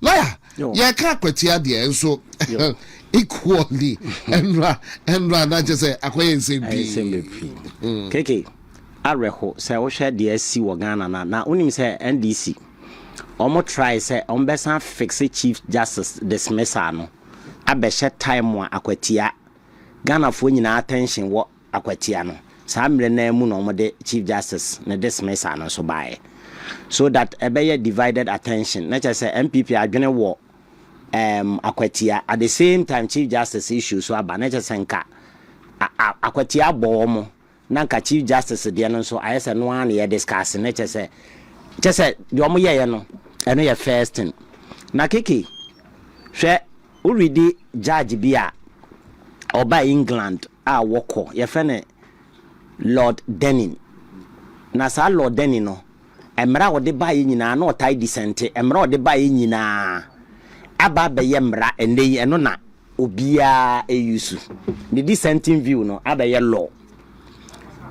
lawyer ye ka kwatia de enso equally enra na je say akoye nsembi keke areho say wo hwe de asi wo Ghana na unim say NDC omo try say ombesa fix chief justice dismissal no abehye time wa akwatia Ghana fo nyina attention wo akwatia no sa mre na mu no omo de chief justice na dismissal no so bae so that ebeye divided attention na say MPP adwene wo akwatia at the same time chief justice issue so aba na say nka akwatia bo mo na nka chief justice de no so ayese no an ye discuss na say de omo ye no eno ye first thing na keke hwe already judge bia oba England woko ye fene Lord Denning na sa Lord Denning no emra wo de ba ye nyina na otai decent emra wo de ba ye nyina aba be ye mra ene eno na obia eyusu the dissenting view no aba ye law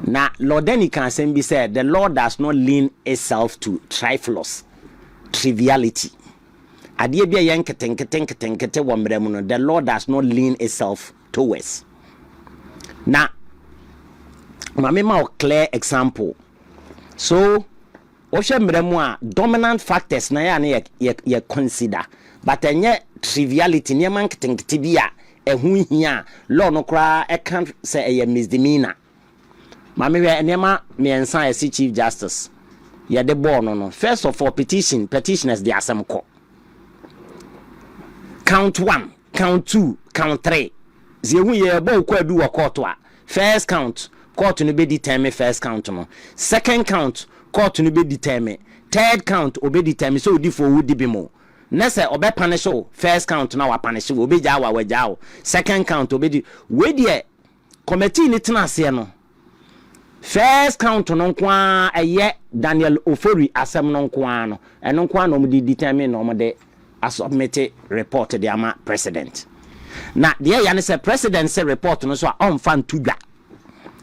na Lord Denning can say be said the law does not lean itself to trifles triviality adie bia ye nkete wo mra mu no the law does not lean itself towards na mama ma clear example so ohwe mra mu a dominant factors na ya na ye consider but enye triviality ne man nkete bia ehu hia law no kra e kan say e misdemeanor mama we ne ma me ensan as chief justice ye de born no first of all petitioners the asem ko count 1 count 2 count 3 zehu ye bo ko adu wa court a first count court no be determine first count no second count court no be determine third count obe determine so odi for wudi bi mo na say obe punish first count na wa punish obe ja wa ja second count obe we die committee ni tena ase no first count no nko eye Daniel Ofori asem no nko no eno nko no mo determine no mo de submit report de ama president na de ya ne say president say report no so on fan tudwa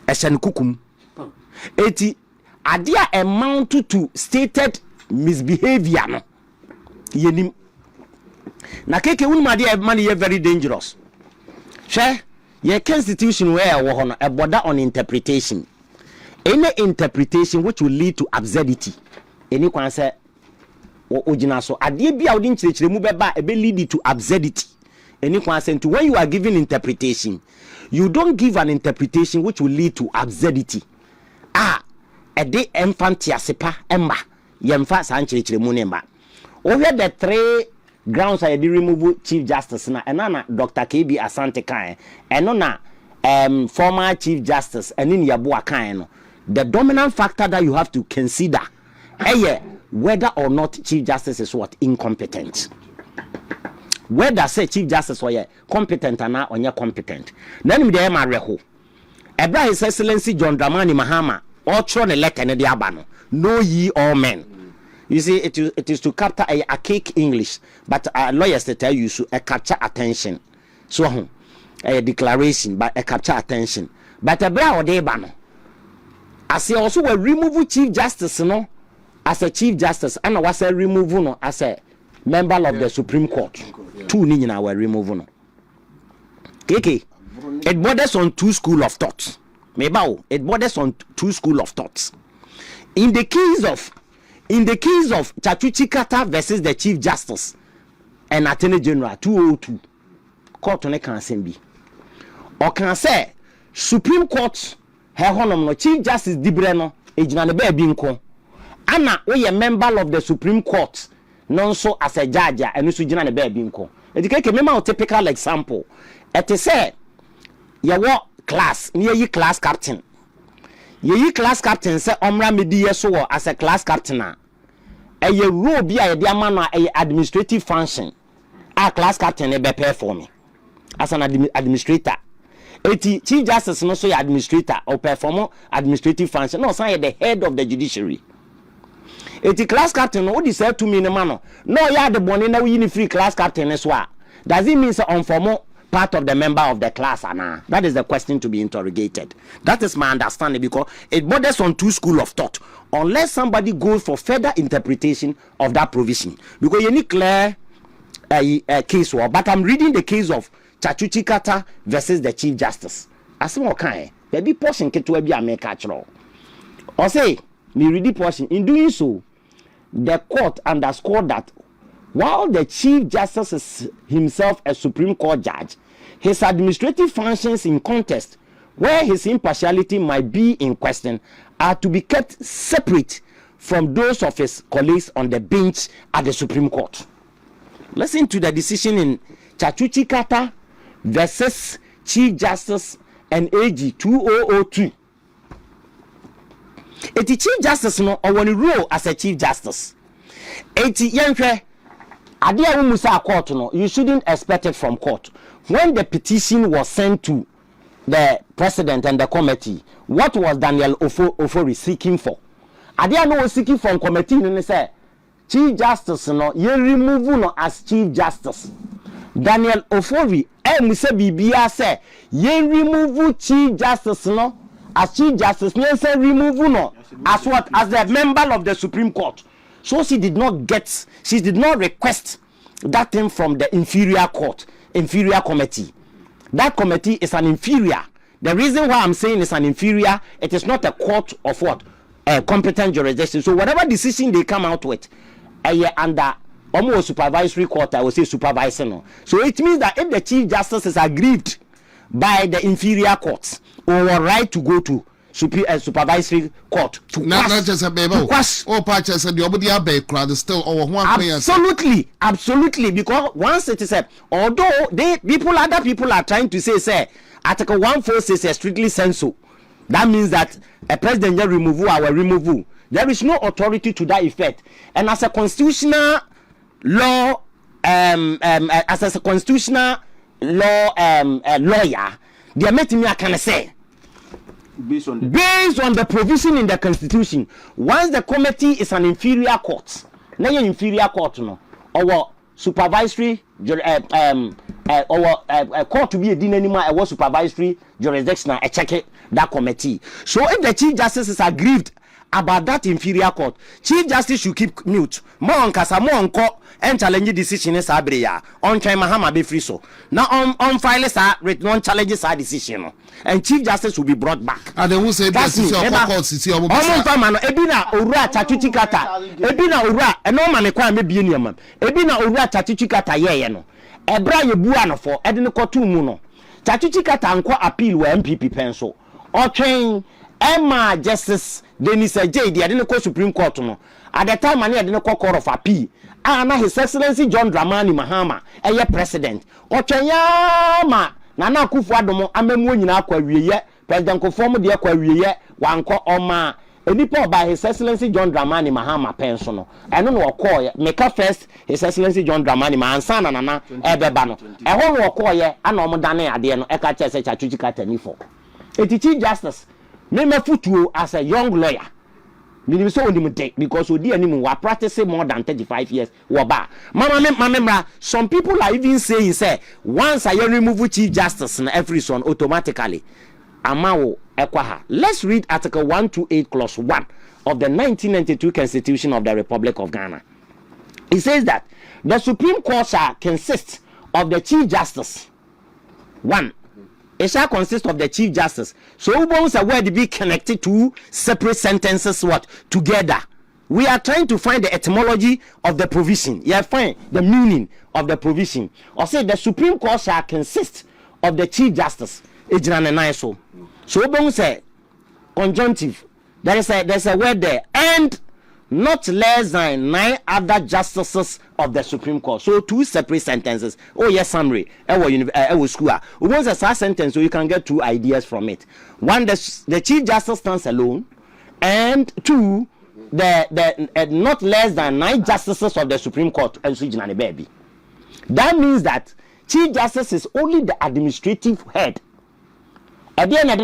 ehye kukum eti adia amount to stated misbehavior no yenim na keke unma dia man ye very dangerous hwe ye constitution where wo hono e border on interpretation any interpretation which will lead to absurdity any kwan say ojina so ade bia odin chirechire mu beba e be lead to absurdity any kwan say when you are giving interpretation you don't give an interpretation which will lead to absurdity e de emfantia sepa emba yemfa san chirechire mu ne mba we the three grounds I did remove chief justice na na Dr. KB Ashanti kan eno na former chief justice eni yabo akan no the dominant factor that you have to consider whether or not chief justice is what incompetent whether say chief justice or competent or not or competent then me dey ma reho ebra his excellency John Dramani Mahama or throw the letter in the abano know ye all men. You see, it is to capture a archaic English, but lawyers they tell you to capture attention. So a declaration, but a capture attention. But a brow day banner. I say also a remove chief justice, no, as a chief justice, and I was a removal no, as a member of the Supreme Court. Two nina were removal no. KK, it borders on two school of thoughts. Maybe it borders on two school of thoughts. In the case of Chachuchi Kata versus the Chief Justice and Attorney General 202, court on a can be. Or can say Supreme Court, her honor no Chief Justice Dibreno, Ejina Binko. Anna, we a member of the Supreme Court, non so as a judge, and Usujina Binko. It can a typical example. It is say, your class, near ye class captain. Ye class captain say omra media so as a class captain a ye role be a diamano a administrative function a class captain e be perform as an administrator eti chief justice no so administrator or perform administrative function no say the head of the judiciary eti class captain no dey say to me no man no ya the boni na we free class captain so does it mean say on formal part of the member of the class, Anna? That is the question to be interrogated. That is my understanding because it borders on two school of thought. Unless somebody goes for further interpretation of that provision, because you need clear case war, but I'm reading the case of Chachuchi Kata versus the Chief Justice. Asimo kai, there be portion ke to be a make natural. Or say, me read the portion. In doing so, the court underscored that while the Chief Justice is himself a Supreme Court judge, his administrative functions in contest, where his impartiality might be in question, are to be kept separate from those of his colleagues on the bench at the Supreme Court. Listen to the decision in Chachuchi Kata versus Chief Justice and AG 2002. Eti Chief Justice no owoni role as a Chief Justice. Eti yenhwe ade a musa court no, you shouldn't expect it from court. When the petition was sent to the president and the committee, what was Daniel Ofori seeking for? Ade a no was seeking from committee no say Chief Justice no ye remove no as Chief Justice. Daniel Ofori musa bibia say ye remove Chief Justice no as Chief Justice, ye say remove no as what? As the member of the Supreme Court. So she did not request that thing from the inferior court, inferior committee. That committee is an inferior. The reason why I'm saying it's an inferior, it is not a court of what? Competent jurisdiction. So whatever decision they come out with, under almost supervisory court, I will say supervisory. So it means that if the Chief Justice is aggrieved by the inferior courts, or right to go to supervisory court to quash. Absolutely, because once it is although other people are trying to say Article 146 is strictly censor. That means that a president will remove. There is no authority to that effect. And as a constitutional law, as a constitutional law lawyer, they met me I can say. Based on the provision in the Constitution, once the committee is an inferior court, now you're inferior court, no, or supervisory, or court to be a din anymore, or supervisory jurisdiction, I check it, that committee. So if the Chief Justice is aggrieved about that inferior court, Chief Justice should keep mute. More on kasa, more on court, and challenge decision is abreya. On try Mahama be free so. Now on files are written challenges our decision. And Chief Justice will be brought back. And then who said that is your court is your Ebina Ura Chachuchi Kata. Ebina Ura, and no man require me be in your man. Ebina Ura Chachuchi Kata ye no. Ebra ye buano for Edin Kotu Muno. Chachuchi Kata anko appeal where MPP pencil. Or train Emma Justice Denis J. The Adinako Supreme Court no. At the time I didn't call court of appeal. Now His Excellency John Dramani Mahama, a president. Or Chanyama. Nana Kufuadomo amemu nyina kwawiye president conform de kwawiye wanko oma enipo by His Excellency John Dramani Mahama penso no eno no okoye meka first His Excellency John Dramani Mahama na nana ebeba no eho no okoye ana omdane ade no eka chese Chachuchi Kata ni for eti Chief Justice me mafutuo as a young lawyer meaning so only take because odi animu wa practice more than 35 years woba mama some people are even saying say once I remove Chief Justice na every son automatically amawo ekwaha. Let's read Article 128 clause 1 of the 1992 Constitution of the Republic of Ghana. It says that the Supreme Court shall consist of the Chief Justice. 1. It shall consist of the Chief Justice. So bones are where to be connected to separate sentences what together. We are trying to find the etymology of the provision. You find the meaning of the provision. Or say the Supreme Court shall consist of the Chief Justice. So bones say conjunctive. There's a word there. And not less than 9 other justices of the Supreme Court. So 2 separate sentences. Oh yes, summary. School. Once a sentence, so you can get 2 ideas from it. 1, the Chief Justice stands alone, and 2, the not less than 9 justices of the Supreme Court. That means that Chief Justice is only the administrative head. At the end of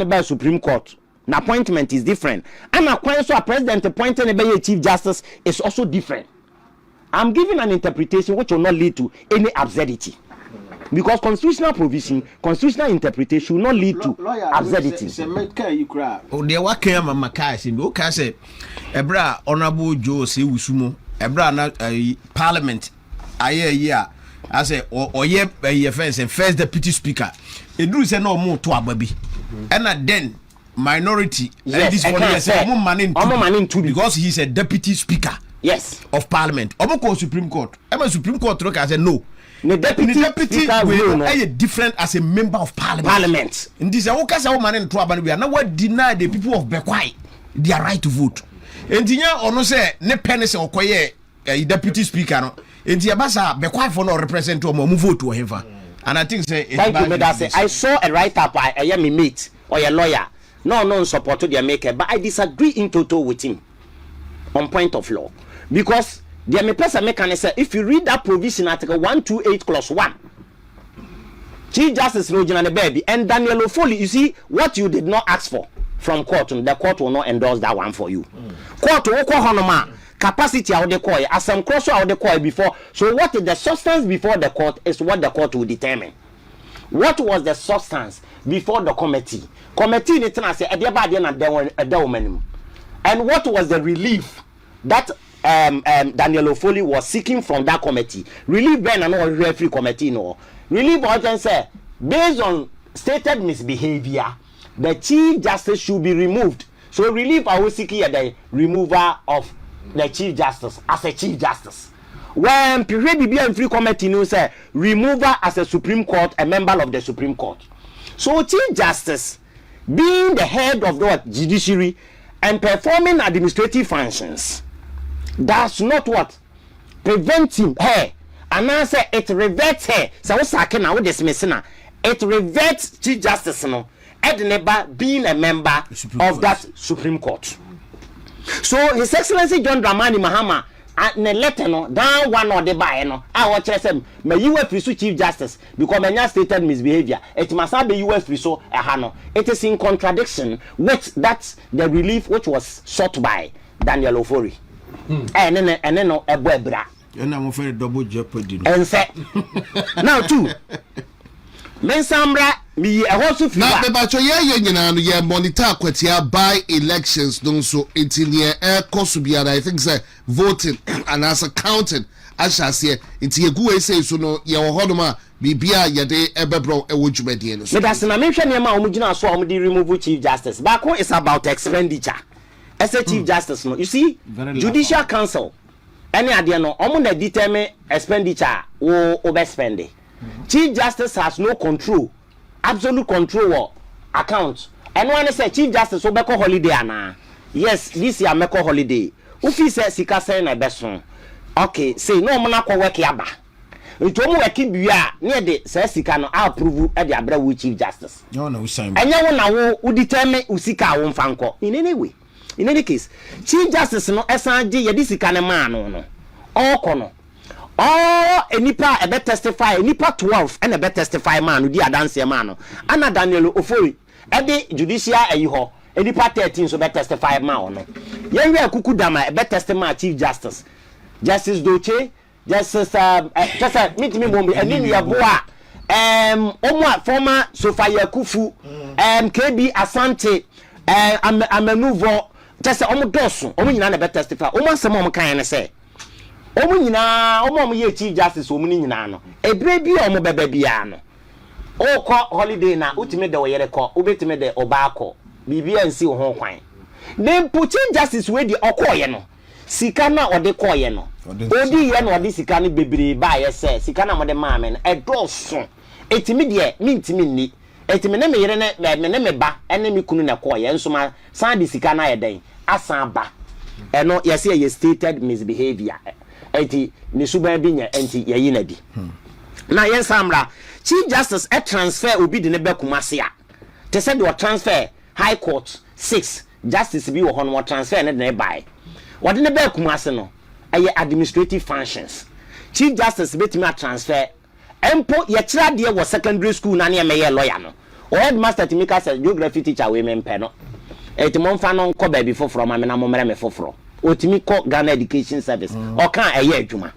the Supreme Court. The appointment is different. And a president appointing a Chief Justice is also different. I'm giving an interpretation which will not lead to any absurdity. Because constitutional provision, constitutional interpretation will not lead to absurdity. The working Makai in Oka said, Ebra Honorable Joe Sewusumo, Ebra Parliament, aye yeah I say or ye first deputy speaker e do say no mo to ababi and then minority and this one yes omo man to because he's a deputy speaker of parliament omo ko supreme court supreme court look I say no the deputy will no different as a member of parliament in this okay say man to ababi we are now deny the people of Bekwai their right to vote entinya ono say ne pen say okoye deputy speaker no enti abasa Bekwai for no represent omo vote to him and I think say thank you me that say I saw a write up I am me mate or a lawyer no support to their maker but I disagree in total with him on point of law because the me person make say if you read that provision article 128 clause 1 Chief Justice Roger and the baby and Daniel Ofoli you see what you did not ask for from court the court will not endorse that one for you court will call honoma capacity out the court as some cross out the court before so what is the substance before the court is what the court will determine what was the substance before the committee ni tena say e dey bad na dem and what was the relief that Daniel Ofoli was seeking from that committee relief ben and no referee committee no relief urgent say based on stated misbehavior the chief justice should be removed so relief I was seeking the removal of the chief justice as a chief justice when period BBM free committee no say removal as a Supreme Court a member of the Supreme Court so chief justice being the head of the judiciary and performing administrative functions that's not what prevent him hey and I say it reverts her so we na we dismiss na it reverts chief justice no never being a member of that Supreme Court so His Excellency John Dramani Mahama and the letter no down one or the buy no I watch them may you free chief justice because many stated misbehavior it must not be US free so it is in contradiction with that the relief which was sought by Daniel Ofori and then no a boy bra and I'm afraid double jeopardy and say now too men sambra me a hosu fi na be bacho ye nyina no ye monitor akwatia by elections don so until ye course biara I think say voting and as counting ashase until ye go say so no ye wo hodoma bibia ye de ebebro ewo dwumadie no so that's na me hwe ne ma omugina so omudi remove chief justice bako is about expenditure as a chief justice no you see judicial council any ade no omo na determine expenditure wo overspend chief justice has no control absolute control or account and one say chief justice so beko holiday ana yes this year meko holiday ufi say sika say na beso okay say no mo na kwa work yaba nti omo work bia na de say sika no approve e de abra wo chief justice no na we sign enya wo na wo determine usika wo mfanko in any way in any case chief justice no esange ye de sika ne ma no okono enipa ebe testify enipa 12 and ebe testify man no di adanse man no ana Daniel Ofori ebe judicial ayi ho enipa 13 so be testify man no ye wi akuku dama ebe testify chief justice Doche justice just meet me mombi eni ya boa omo former Sofia Kufu KB Asante amenuvo just omo doso omo nyina na ebe testify omo asem omo kan ne say omu nyina omo ye chief justice omu nyina no ebre bi omo bebe bia no o ko holiday na utime de oyere ko ubetime de obako bibia nsi ho kwan dem chief justice we di okoye no sika na ode koye no odi ye no ode sika ne bebre ba ye se sika na mode maame no edoso etime de mintimi ni etime ne me yere ne me ba ene me kunu na koye nso ma san di sika na ye den asan ba eno ye se ye stated misbehavior enti ni suban bi nya enti yayi na bi na yen samra chief justice transfer obi de ne bekumase a te said do transfer high court 6 justice bi wo hono transfer ne de buy wode ne bekumase no eye administrative functions chief justice betimi transfer empo ye kira de wo secondary school na ne meye lawyer no o headmaster timika say geography teacher we mempe no enti monfa no nko ba bi foforo ma me na momere me foforo otimi ko Ghana Education Service o kan eye adwuma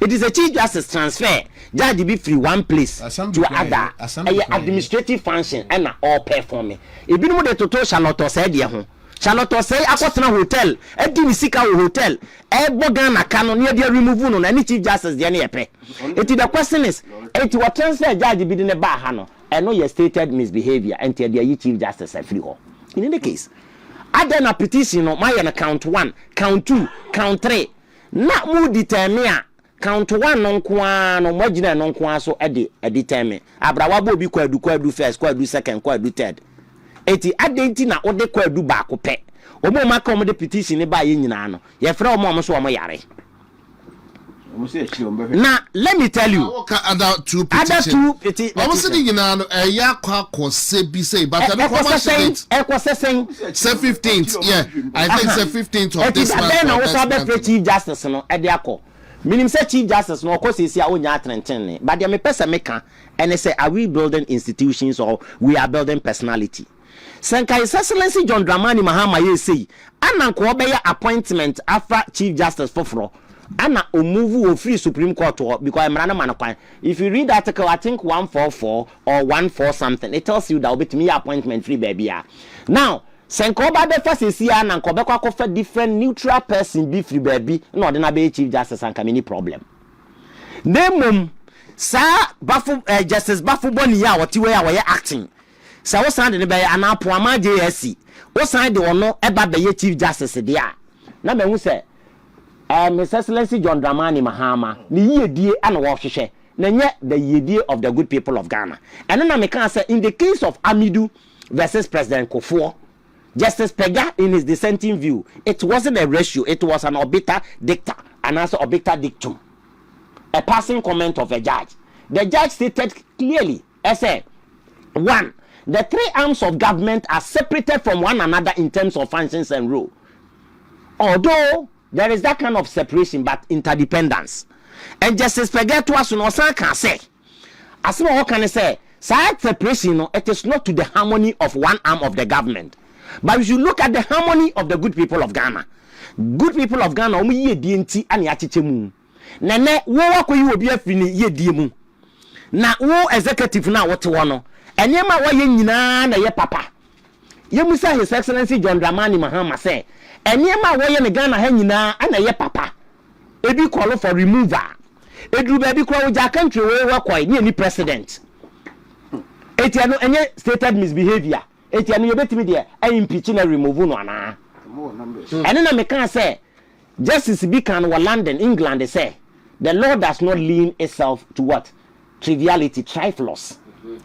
it is a chief justice transfer judge be free one place to other eye administrative function and all performing ebinu de toto shaloto say de ho Charlotte say akotena hotel edi ni sika wo hotel bogan na ka no ne dey remove no na ni chief justice dey na yepe eti the question is eti what transfer judge bi ne ba ha no no your stated misbehavior enti dey chief justice free ho in any case adena petition no my na count 1 count 2 count 3 na mu determine a count 1 no nko no mogina no nko so determine abrawa bo bi kwadu first kwadu second kwadu third eti adenti na ode kwadu ba ko pe omo maka omo de petition ne ba ye nyina no ye frɛ omo so omo yare na let me tell you other two petitions omo se di nyina no ya kwa se bi say but I don't say 15th yeah I think say 15th of this month then I was about chief justice no e de akọ minim say chief justice no ko sesi a onya atrenten ne but me pesa meka and say are we building institutions or we are building personality. Senka His Excellency John Dramani Mahama ye say ananko obeya appointment after chief justice foforo ana omuvu o free supreme court because emrana manakwan if you read the article I think 144 or 14 something it tells you that obetimi appointment free baby now senka oba be fa sesi ananko be kwa for different neutral person be free baby no de na be chief justice and any problem nemum sa bafu justice bafu boni ya woti we ya we acting sa wo san de ne be anapo ama JSC wo san de ono eba be ye chief justice de a na me hu se His Excellency John Dramani Mahama ni yedie ana wo hwehwe na nye the yedie of the good people of Ghana and na me can say in the case of Amidu versus President Kufuor Justice Pega in his dissenting view it wasn't a ratio it was an obiter dicta and also obiter dictum a passing comment of a judge. The judge stated clearly, I said, 1. The three arms of government are separated from one another in terms of functions and role. Although there is that kind of separation, but interdependence. And Justice Pega was no san can say, as what can I say, side separation, it is not to the harmony of one arm of the government. But if you look at the harmony of the good people of Ghana, good people of Ghana, ye DNT and yachichemu. Nene wo wakoyi obi afini ye die mu na wo executive na wote wono enema wo ye nyina na ye papa ye musa His Excellency John Dramani Mahama say enema wo ye ne Ghana ha nyina na ye papa ebi call for removal edru ba bi kwa wo ja country we wakoi ni president etiano enye stated misbehavior etiano ye betimi de impeach na remove no ana enena me kan say Justice Bikan wa London, England, they say the law does not lean itself to what? Triviality, trifles.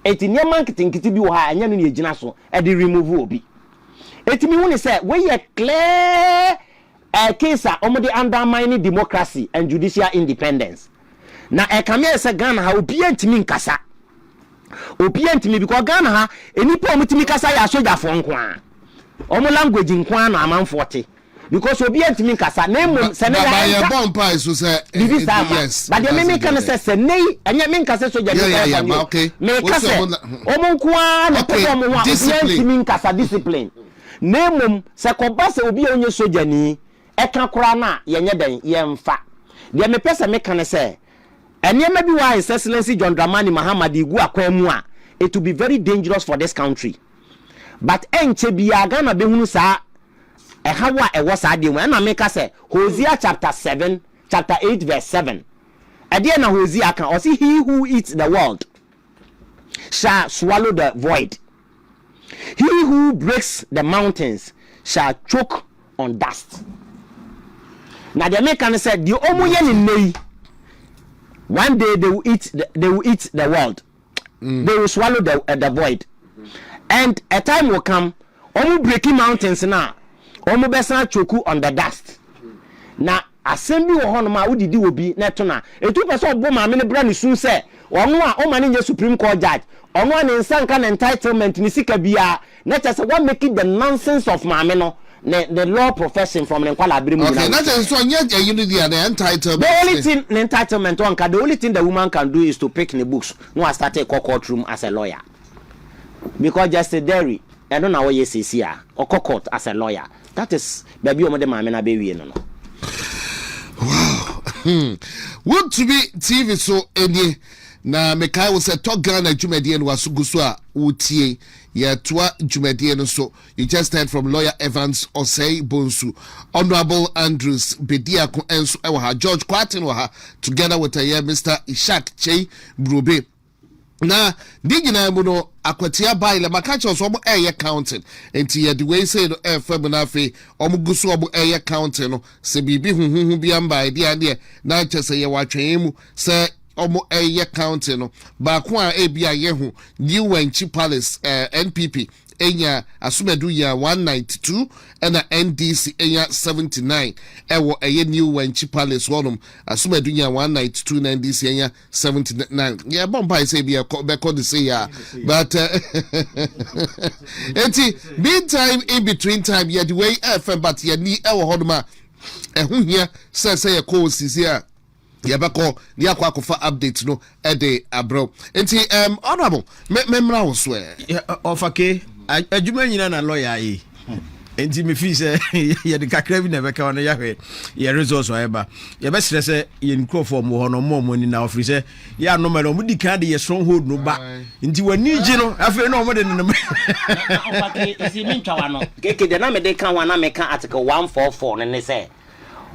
Eti nyaman kitinkiti bi wo ha anya ne yegina so e de remove obi. Eti mi woni say we ye clear case omode undermining democracy and judicial independence. Na e kame say Ghana ha obi antimi nkasa. Obi antimi because Ghana ha enipa omutimi kasa ya soja fo nko a. Omo language nko a na amanfote. Because obi antimi nkasa na emom se ne ya bomb so say yes but the me can say nei anya me nkasa so yeah okay me kase omo nko a na pese omo wa obi antimi nkasa discipline na emom se koba se obi onye soja ni eka kora na yenye den yemfa de me pese me kan say enema bi wa His Excellency John Dramani Mahama di gu akwa mu a it will be very dangerous for this country but enche bia Ghana be hunu sa hawa e was ade when na make say Hosea chapter 8 verse 7 ade na Hosea kan o say he who eats the world shall swallow the void he who breaks the mountains shall choke on dust na the make can say the omuye ni nei one day they will eat the world they will swallow the void and a time will come omu breaking mountains now omo besa choku on the dust na assembly wo hono ma udidi obi na to na etu pese obo ma me ne bra ne sun se ono a o ma ne supreme court judge ono a ne nsanka na entitlement ni sika bia na chese what making the nonsense of ma me no the law profession from the kwala abremu okay na chese so anya you know the entitlement the only thing the entitlement one the only thing the woman can do is to pick the books no I started courtroom as a lawyer because just a dairy I don't know what you say here or court as a lawyer. That is baby o mo de maame na be wie no. Wow. Want to be TV so any na mekai wo se to Ghana dwumadie no wasuguso a wotie ye toa dwumadie no so. You just heard from lawyer Evans Osei Bonsu, Honorable Andrews Bediako enso ewa ha, George Kwatin wa ha, together with Mr. Ishak Chei Brobe. Na digina mu no akwatia bai le makacho so omo counting enti ye the way say no fam na fe omo guso omo counting no se bibi huhuhu bi amba ide ade na chese ye watwen mu se omo counting no ba ko a ebia ye hu New Wenchi Palace NPP enya asumedu ya 192 ena NDC enya 79 ewo New Wenchi Palace wonum asumedu ya 192 na NDC enya 79 yeah bomba say be the say ya but meantime in between time yeah the way FM but yeah ni ewo hoduma ehu hia say ya call sisi a yabako ni akwa update no ede abro enti honorable memra wo so ofake adwuma nyina na lawyer yi enti me fi se ye de kakra bi na beka wona yahwe ye resource eba ye be sere se ye nkrofo mo ho no mo ni na ofri se ya no mele mo di kan de ye stronghold no ba enti wani gi no afi no mo de no ofake isi mi ntwa no keke de na me de kan wa na me kan article 144 ne se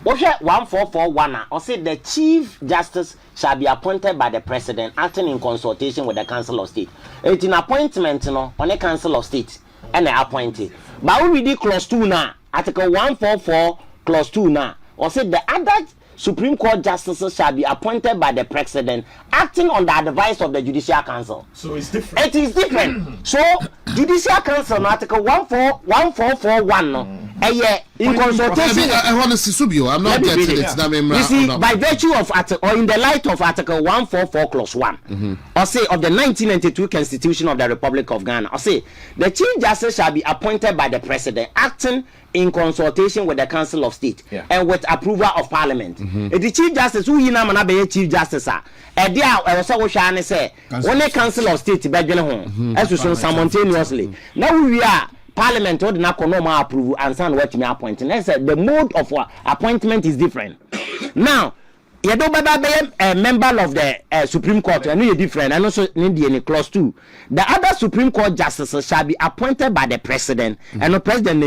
Oshe 1441 or say the Chief Justice shall be appointed by the President acting in consultation with the Council of State. It's an appointment on the Council of State and they appointed. But we read clause 2 now, Article 144 clause 2 now. Or say the other Supreme Court justices shall be appointed by the President acting on the advice of the Judicial Council. So it's different. It is different. So Judicial Council Article 1441 no. In consultation, I want to see Subio. I'm not getting it. You see, by virtue of or in the light of Article 144 Clause 1, or say of the 1992 Constitution of the Republic of Ghana, or say the Chief Justice shall be appointed by the President, acting in consultation with the Council of State and with approval of Parliament. The Chief Justice who you na be Chief Justice dia also wo hwa ne say only Council of State be dwene ho as so simultaneously. Now we are Parliament or the Nakonoma approve and send what me appointing. I said the mode of appointment is different. Now, you don't be a member of the Supreme Court, and you're different, and also need the clause 2. The other Supreme Court justices shall be appointed by the President and the President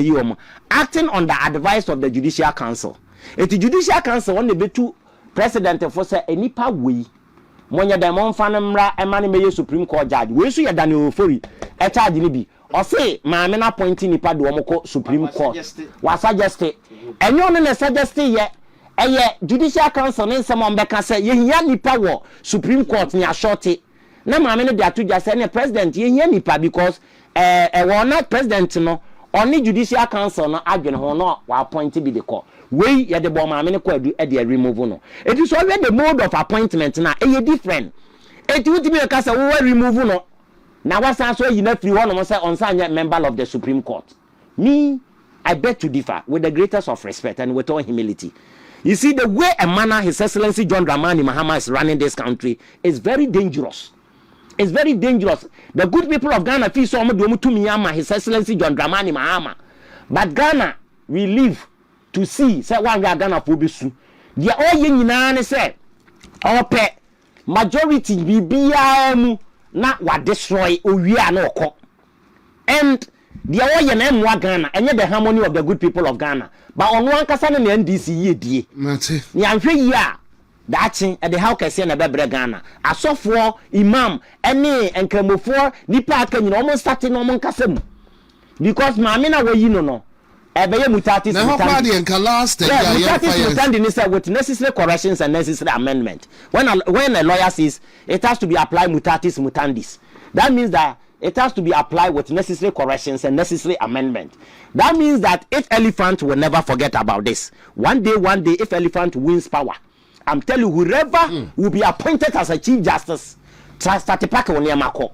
acting on the advice of the Judicial Council. If the Judicial Council want to be two President for say any pa way. Monya the Monfanamra Emani Mayor Supreme Court judge. We see a Daniel Fori, a charge nibi. Or say, my men appointing Nipa Duomoko Supreme Court was suggested. And you only suggested yet. Judicial Council and someone back and say, ye Nipa war Supreme Court near shorty. No, my men are to just send a president, ye Nipa because one not president no. Only Judicial Council no adwen ho no wa appoint be the court. We ye the bomb amene kwa do e dey remove no. It is already the mode of appointment na e different. It would be a case we remove no. Na wasa so you na free one say on member of the Supreme Court. Me, I beg to differ with the greatest of respect and with all humility. You see the way and manner His Excellency John Dramani Mahama is running this country is very dangerous. It's very dangerous. The good people of Ghana feel so much to Myanmar, His Excellency John Dramani Mahama. But Ghana, we live to see. Say one we are Ghana for bisu. They all yin say, our pet majority be not what destroy or we are no cock. And the all yin Ghana and yet the harmony of the good people of Ghana. But on one casan and NDC ye. Yeah. Dachi at the how can say na bebre Ghana. Asofo imam any and kremofo nipa kan almost starting normal kasem. Because mamina we you no. Ebeye mutatis mutandis with necessary corrections and necessary amendment. When a lawyer says it has to be applied mutatis mutandis, that means that it has to be applied with necessary corrections and necessary amendment. That means that if elephant will never forget about this. One day, if elephant wins power, I'm telling you, whoever will be appointed as a Chief Justice, Satipaka Onyamako.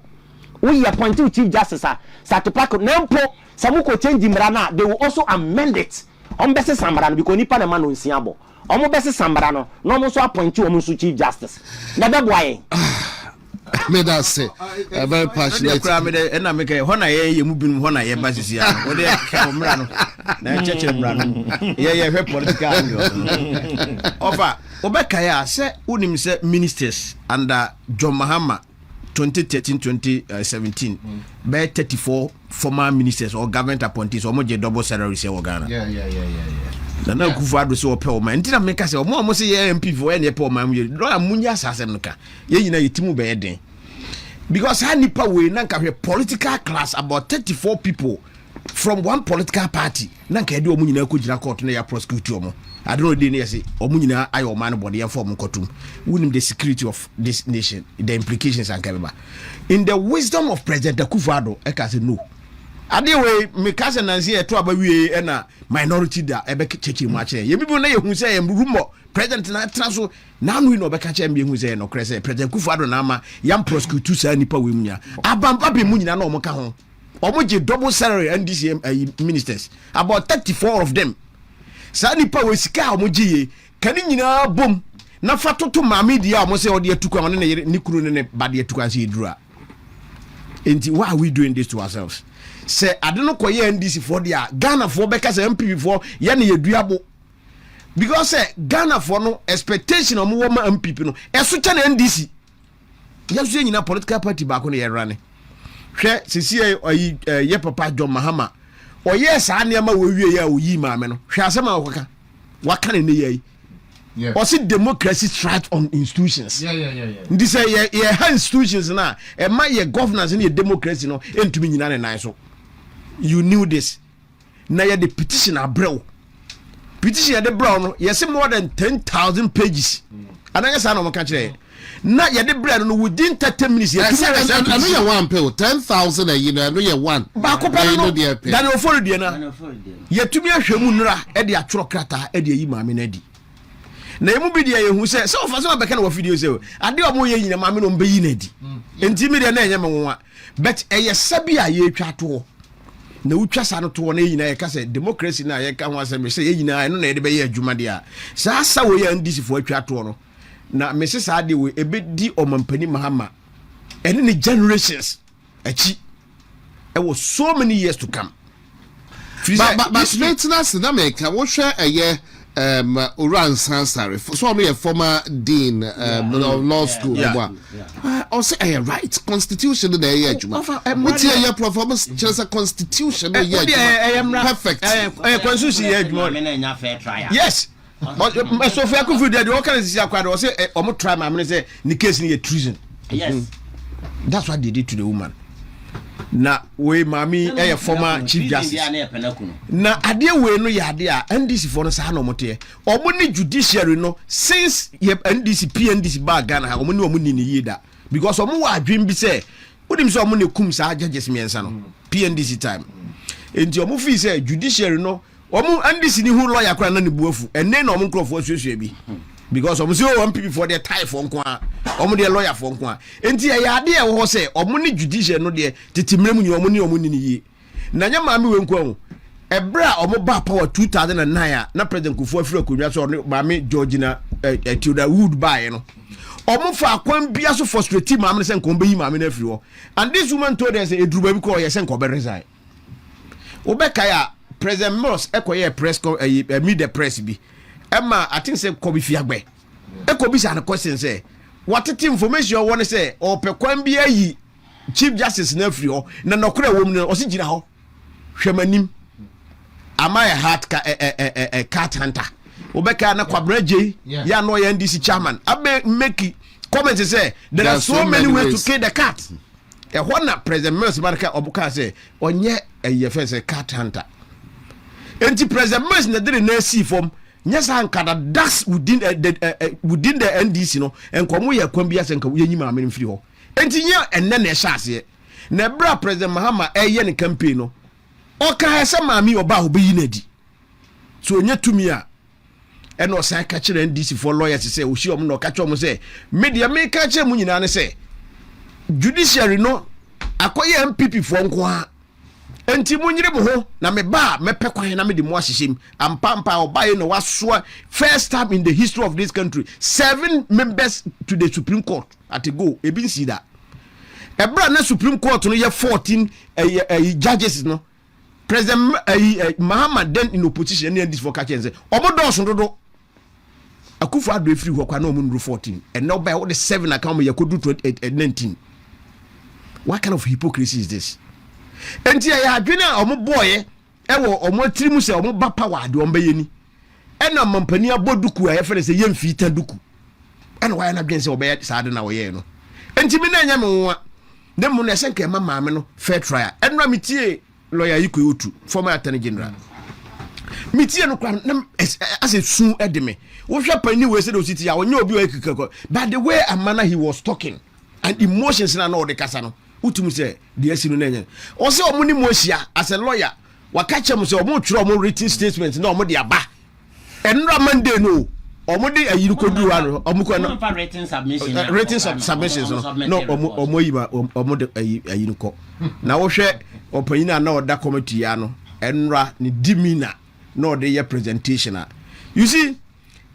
We appointed Chief Justice, Satipaka Nempo, Samuko change Imrana, they will also amend it. Bese Sambrano, because Nipa na Manu Siabo. Bese Sambrano, no more so appoint you almost Chief Justice. Never why. May that say, a very passionate. And I make a honor, you moving one I am Basia. What they are, Church and Brano. Yeah, political. Offer. Obekaya say unim say ministers under John Mahama 2013-2017 by 34 former ministers or government appointees or more double salary say Ghana. Yeah. Na Kufuado so pe o man ntina meka say omo say MP for any pe o man we do amunya asasem nka ye nyina yetimu be den because ha nipa we na nka political class about 34 people from one political party na nka de omu nyina ko gira court na ya prosecute omo I don't know the name say omu nyina ayo man body ya form kotum wunim the security of this nation the implications and kabeba in the wisdom of President Kufuado e ka say no ade we meka say nansi e to abawie e na minority da e be cheche mu a kire ye bibu na ye hu say rumor president na traso na anu no be ka kire me hu say no kire say President Kufuado na ama yam prosecute sa nipa we munya abamba be mu nyina na omo ka ho omo je double salary and these ministers about 34 of them sa nipa we sika omo je kan nyina bom na fatoto maame dia omo say ode atuku on ne kuru ne bade atuku an say dura enti why are we doing this to ourselves say adeno koye NDC for dia Ghana for beka say MPP for ye na yeduabo because say Ghana for no expectation omo wo ma MPP no eso cha na NDC yeso nyina political party ba ko na ye rane hwe sisi ye papa John Mahama o yes ane ma wo wie ya oyi maame no hwe asema okoka waka ne ye yeah. Or see democracy thrives on institutions. This say yeah institutions na e ma ye governance and ye democracy no entumi nyina ne nan so. You knew this. Na ye the petition abrew. Petition the brown no yes more than 10,000 pages. And I say no man can kire. Na ye the bread no within 30 minutes ye I know you one pay 10,000 a year I know you one. Ba ko pa no dan ofori de na. Ye tumi ahwemu nura e de atworo krata e de yi maame na di. Na emu bi dia ye hu se so fa so beka na video se ade omo ye nyina maame no mbe yi na di enti mi dia na enye me nwa but eye sabi a ye twa to na utwa sa no to na nyina ye ka se democracy na ye ka ho asem se ye nyina no na ye de be ye adwuma dia sa sa wo ye ndisi fo atwa to no na me se sa de we ebe di omampani Mahama ene ne generations achi e was so many years to come but straightness na make wo hwe eye Oran Sansari, so I'm a former dean law school. Or say right constitution the year Juma. What's your performance? Just a constitution perfect. Yes. So if I could do that, all kinds of quite or say or try my man say the case near treason. Yes. That's what they did to the woman. Na we mami former chief justice na ade we no ya ade a NDC for no sa na omote omo ni judiciary no since ye NDC PNDC ba Ghana ha omo ni ni yida because omo wa adwen bi say odim so omo ne kum sa judges miensa no PNDC time enti omo fi say judiciary no omo NDC ni hu lawyer kra na ne buafu enne na omo nkrofo asuasua bi because omo say one people for their tie for nko a omo de lawyer for nko a enti ya ade e wo say omo ni judicial no de titimrem ni omo ni yi na nya maame we nko ho ebra omo ba power 2009 a na president Kufuor afiri akonwa so maame Georgina Tilda Wood buy no omo fa akwan bia so frustrate maame se nko be yi maame na afiri ho and this woman told us edruba bi ko ye se nko be resign obeka ya President Moss ekoye press meet the press bi Emma, I think say Kobi Fiagbe. E Kobi sa na question say, what information you want say or pe kwan bia yi Chief Justice na free ho na nokora wo mu no osi gina ho. Hwemanim. Am I a heart cat hunter? Obeka na kwabraje ya no ya NDC chairman. Abe make comment say there are so many ways to kill the cat. E ho na President Mills Marka obuka say onye e say cat hunter. Enti President Mills na dey na see form yes ankada das within the NDC no enkomo ye kwan bia senka ye nyima amene mfiri ho enti nya enne na ehase na bra President Mahama eye ne campaign no o ka hesa maami oba obeyi na di so nya tumi a ene o san ka kire NDC for lawyers say o hie om no ka kire om say media me ka kire mu nyina ne say judiciary no akoye MPP for nko a enti munyire mo ho na me ba mepe kwan na me de mo ahyehim ampampa obaye no wasoa first time in the history of this country 7 members to the Supreme Court at a go e bin see that ebra na Supreme Court no ye 14 judges no President Mahama then in opposition and this for catch and say obodo so dodo Akufo Addo free ho kwa na omu 14 and now by all the 7 account me yakodu 19. What kind of hypocrisy is this? Enti ya adwena omo boye ewo omo tirimu se omo ba power de omba yeni ena mampani aboduku a yefere se yemfita duku ena why na dwen se obe saade na wo ye no enti me na nya me nwa ne mu na senke ma maame no fair trial enra metie lawyer Iko Otu former attorney general metie no kwa as a sun edeme wo hwe pani we se do city ya wonya obi o ekikako but the way amana he was talking and emotions na no de kasa no utum say the asinu na nya o se omo ni mo ahia as a lawyer wakache mo se omo twere omo written statement na omo de aba enra Monday no omo de ayiru kodu ano omo ko no written submissions no omo yiba omo de ayiru ko na wo hwe opanyina na oda committee ya no enra ni dimina no de ye presentation you see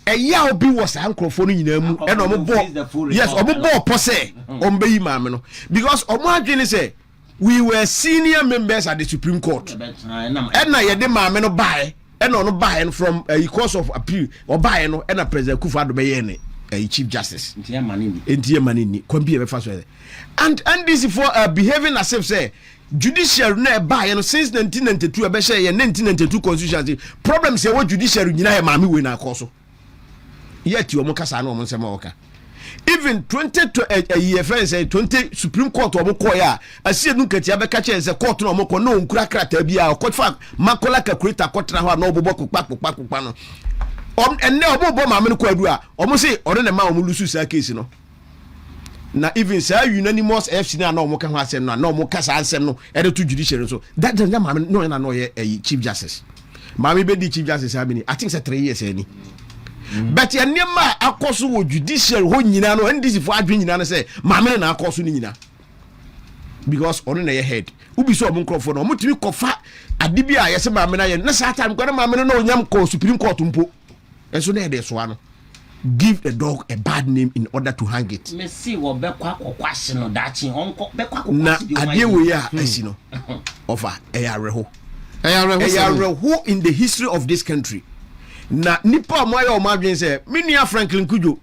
eya obi was ankrofo no nyina mu e no omo bo yes omo bo pose ombe yi maame no because omo adwene say we were senior members at the Supreme Court and na ye de maame no bae and no bae from a course of appeal or bae no and a President Kufuor Addo be ne Chief Justice entie manini kwambie be fa so and this for behaving as if say judicial na bae no since 1992 e be share ye 1992 constitution problem say what judicial nyina ye maame we na akoso yet you kasa na omo nsema oka even 20 Supreme Court omo koya asie nu katia be ka chense court no omo ko no nkura krata bia court fa makola calculator kotra ho na obobọ kokpa no enne obobọ maame no kwadu a omo se ore ne ma omo lusu sa case no na even say unanimous FC na omo ka ho asem no na omo kasa asem no e de to judiciary so that the maame no na no ye Chief Justice maame be di Chief Justice abini I think say 3 years any but ya nema akoso wo judicial ho nyina no ndisi fo adwen nyina no say maame na akoso ni nyina because ono na ye head ubi so omo nkrofo no omutimi kofa adibia a yese maame na ye na sa time kwara maame no onyam ko Supreme Court mpo enso na de so ano give the dog a bad name in order to hang it me see wo be kwa kwakwase no dachi onko be kwa na adie we ya asi no offer eyareho in the history of this country na nipa moya o madwen se minia Franklin Kujo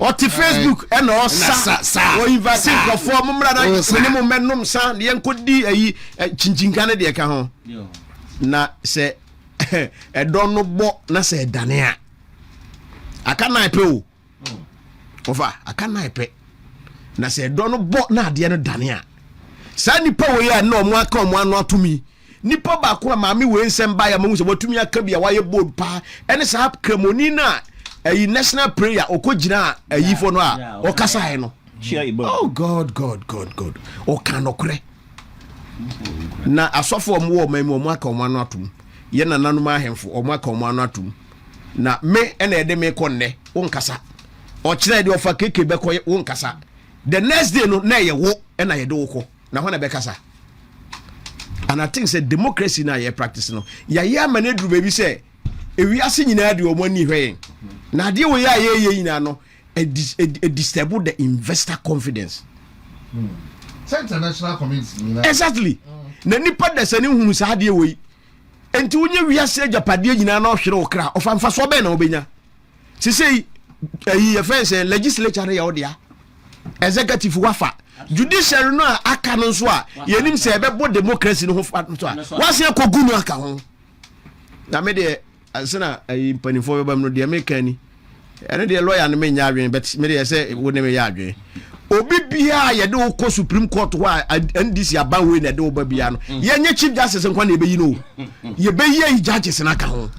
oti Facebook e na osa o invite for mumra na minimum menum sa de enkodi ayi chinchinka ne de ka ho na se e don no bo na se dane a aka na epe o ofa aka na epe na se don no bo na ade no dane a sa nipa we ya na omo aka omo anu atumi nipa ba ko maami we nsem ba ya mamu se watumi aka bia waye bold pa ene sa kremoni na ayi national prayer okogina ayi fo no a okasa he no oh god o kanokre na asofo omo wo mamu omo aka omo anu atum ye na nanum ahemfo omo aka omo anu atum na me ene ede me konne wonkasa o kire de ofa keke be ko wonkasa the next day no na ye wo ena ye de wo ko na ho na be kasa. And I think say democracy na ye practice no ya ya manedru baby say ewi ase nyina de omani hwe na de wo ya ye nyina no disturb the investor confidence international community exactly na nipa da sane hu sa de wo enti wonye wi ase japade nyina na ohwere okra ofamfa so be na obenya sisi ye fence legislature ya odia executive wafa judicial no aka no so a yenim se ebebo democracy no ho fa so a wase kogu no aka ho na me de asena impanifo be bam no de make ani ene de lawyer no me nya adwen but me de say wo ne me ya adwen obi bia ye de ko Supreme Court wa NDC aba we na de wo ba bia no ye nye Chief Justice nkwa na ebeyi no ye beyi judges na aka ho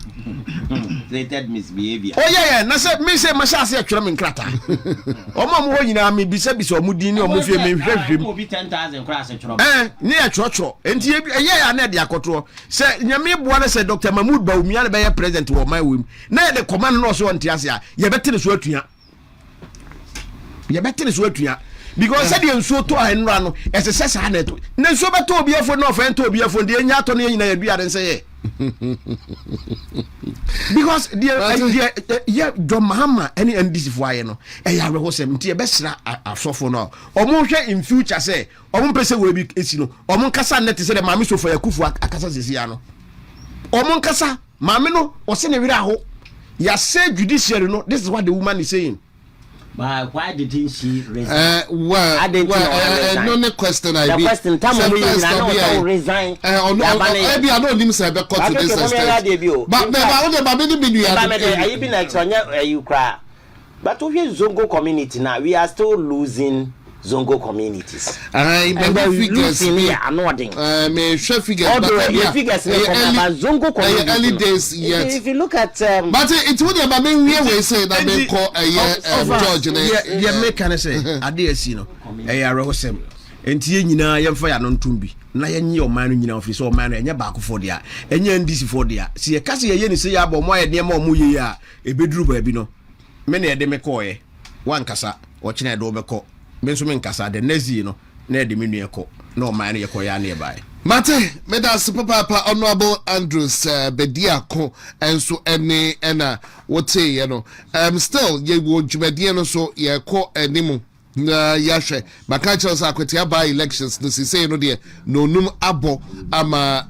rated misbehavior oh yeah na say me say ma sha say atwere me nkrata omo ho nyina me bisa omo din ni omo fie me hwehwem obi 10,000 cross atwere ni atworo enti ye na de akoto say nyame boa na say Dr. Mahmoud Bawumia na be ye president wo my wim na de command no so ntiase a ye betere so atua because said the so to enra no esese sa na to na so beto obiafo na ofen to obiafo de nya to no nyina ya bia den say because the yeah Mahama any NDC for aye no e ya reho sem nti e besra asofo no omo hwe in future say omo pese we bi esi no omo nkasa net say the maame so for yakufu akasa sesi ya no omo nkasa maame no o se ne wira ho You say judiciary, no. This is what the woman is saying. But why didn't she resign? No question. I the question, time we resign. Maybe I don't even say to this extent. But you cry. But if you Zongo community now, we are still losing Zongo communities. And figures here are nodding. May share figures. Figures Zongo community. Early days, yes. If you look at but it would have been we say that they call a George. Yeah, make can say I dare see no. Rosem. Enti nyina yemfa ya no ntumbi na yenye o man nyina office o man enye baako for dia enye ndisi for dia se ye kase ye ni se ya bo mo ye de ma o mo ye a ebeduru ba bi no me na ye de me ko ye wan kasa o kina de o beko me nso me nkasa de nazi no na ye de me nu ko na o man ye ko ya na ye bae Mate, me da super papa Honorable Andrews Bediako enso ene ena wote ye no still ye wo dwumade no so ye ko animu na yahwe baka chels akwete by elections no say no de no num abo ama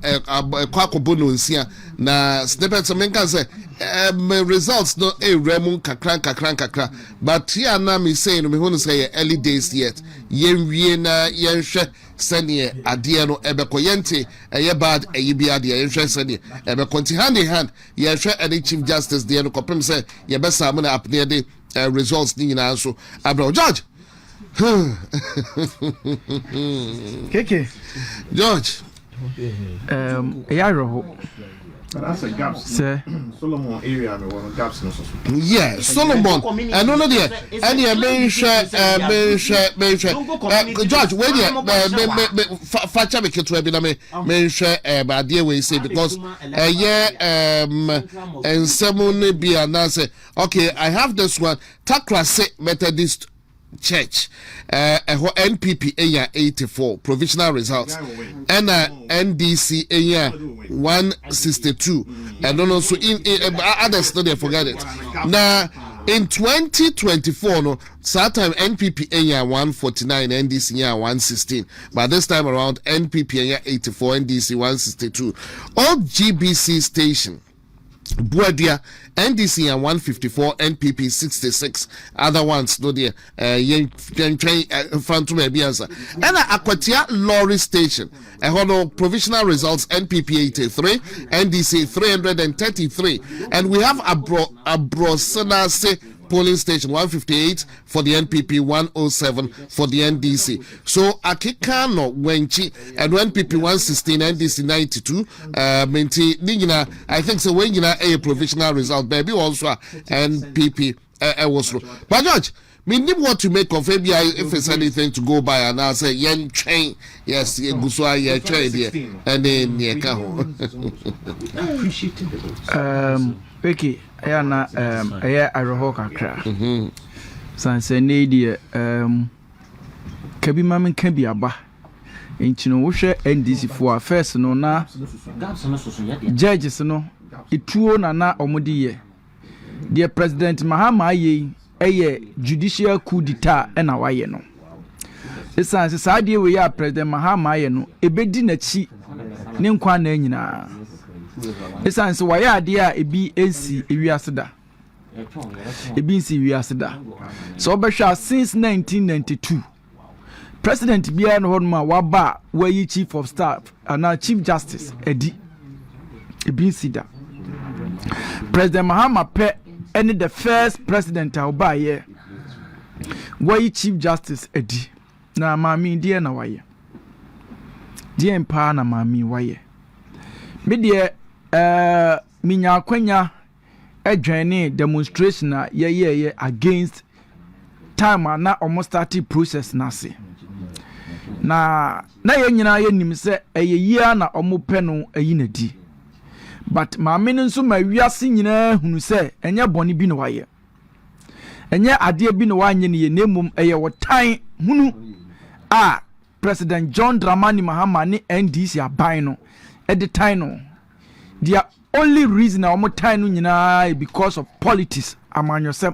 kwakobo no nsia na snippets menka say results no remu kakran but here na me say no me hu no say early days yet yenwie na yenhwe sene ade no ebeko yente eye bad eye bi ade yenhwe sene ebeko nti hand in hand yenhwe any chief justice de no kopem say ye be samu na apne de results ni nyina so abro George Keke George that's a gaps sir Solomon area no one gaps no so yeah Solomon and no there and you be share George wait there facha me keto bi na me share ba there we say because and someone be announce okay I have this one Takrase Methodist Church NPP area 84 provisional results and NDC area 162 and also in others no they forget it now in 2024 no that time NPP area 149 NDC area 116 but this time around NPP area 84 NDC 162 all GBC station Buadia NDC and 154 NPP 66 other ones no there Phantom Ebianza and Aquatia Lorry Station provisional results NPP 83 NDC 333 and we have Abrosenase polling station 158 for the NPP 107 for the NDC so Akikano Wenchi and NPP 116 NDC 92 menti ningina I think so when you a provisional result baby also NPP was but George me need what to make of maybe if it's anything to go by and I say yen train yes ye guswa ye train there and then ye ka ho okay ayana aya aroho kakra sanse ne die kabi mamen kan bi aba enchino wo hwe NDC for first no na judges no ituo na omudi ye the president Mahama ye judicial coup d'etat na waye no esanse saade we ya president Mahama ye no ebedi na chi ne nkwa na nyina esanse waye ade a ebi ensi ewiaseda ebi ensi ewiaseda so obehwa since 1992 president bia no honma waba wayi chief of staff and chief justice edi ebi ensi da president Mahama pe any the first president obaye wayi chief justice edi na mami die na waye die mpa na mami waye me die minya kwanya adwane demonstration na ye against time na almost started process na se na ye nyina ye nim se eyeyia na omope no eyi na di but maame nso ma wiase nyina hunu se enye bone bi no waye enye ade bi no wanye ne ye nemum eye wotan hunu a President John Dramani Mahama ni NDC aban no at the time no the only reason omo time no nyina because of politics amanyosem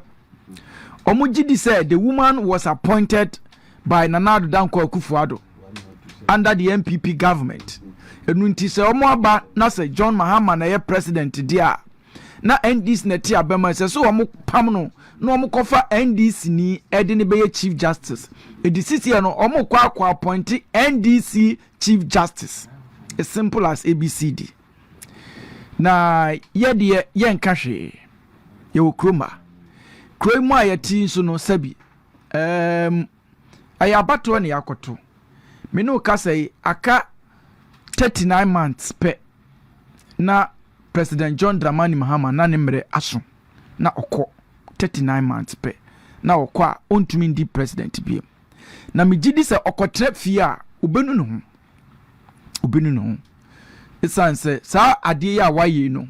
omo gidi said the woman was appointed by Nana Addo Dankwa Akufo-Addo under the MPP government enunti se omo aba na se John Mahama na ye president dia na NDC na ti abema se so omo pam no na omo kofa NDC ni ede ne be chief justice edisisi no omo kwa appoint NDC chief justice as simple as ABCD na ye de ye nka hwe ye okroma kroimu ayati so no sabi ayabato ne yakoto me no ka say aka 39 months pe na President John Dramani Mahama na nemre aso na okọ 39 months pe na okọ a ontumi ndi president bi na megidi se okotre fie a obenu no ho isan se sa ade ya waye no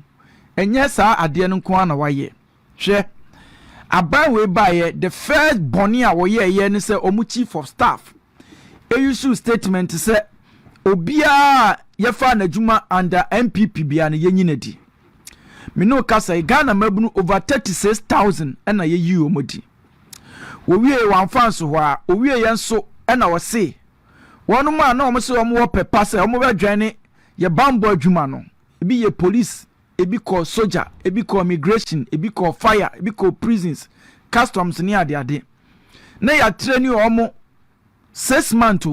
enye sa ade no nko na waye hwe abawe baye the first boni a wo ye ne se omu chief of staff issue statement se obia yefa na juma under MPP bia na yenyinadi me no kasa Ghana mabunu over 36,000 na yeyi omodi wo wie wan fans ho a o wie yenso na wo se wonu ma na o se o mo pepa se o mo badwane ye bambo adwuma no ebi ye police ebi call soldier ebi call immigration ebi call fire ebi call prisons customs ni ade na ya train o mo 6 months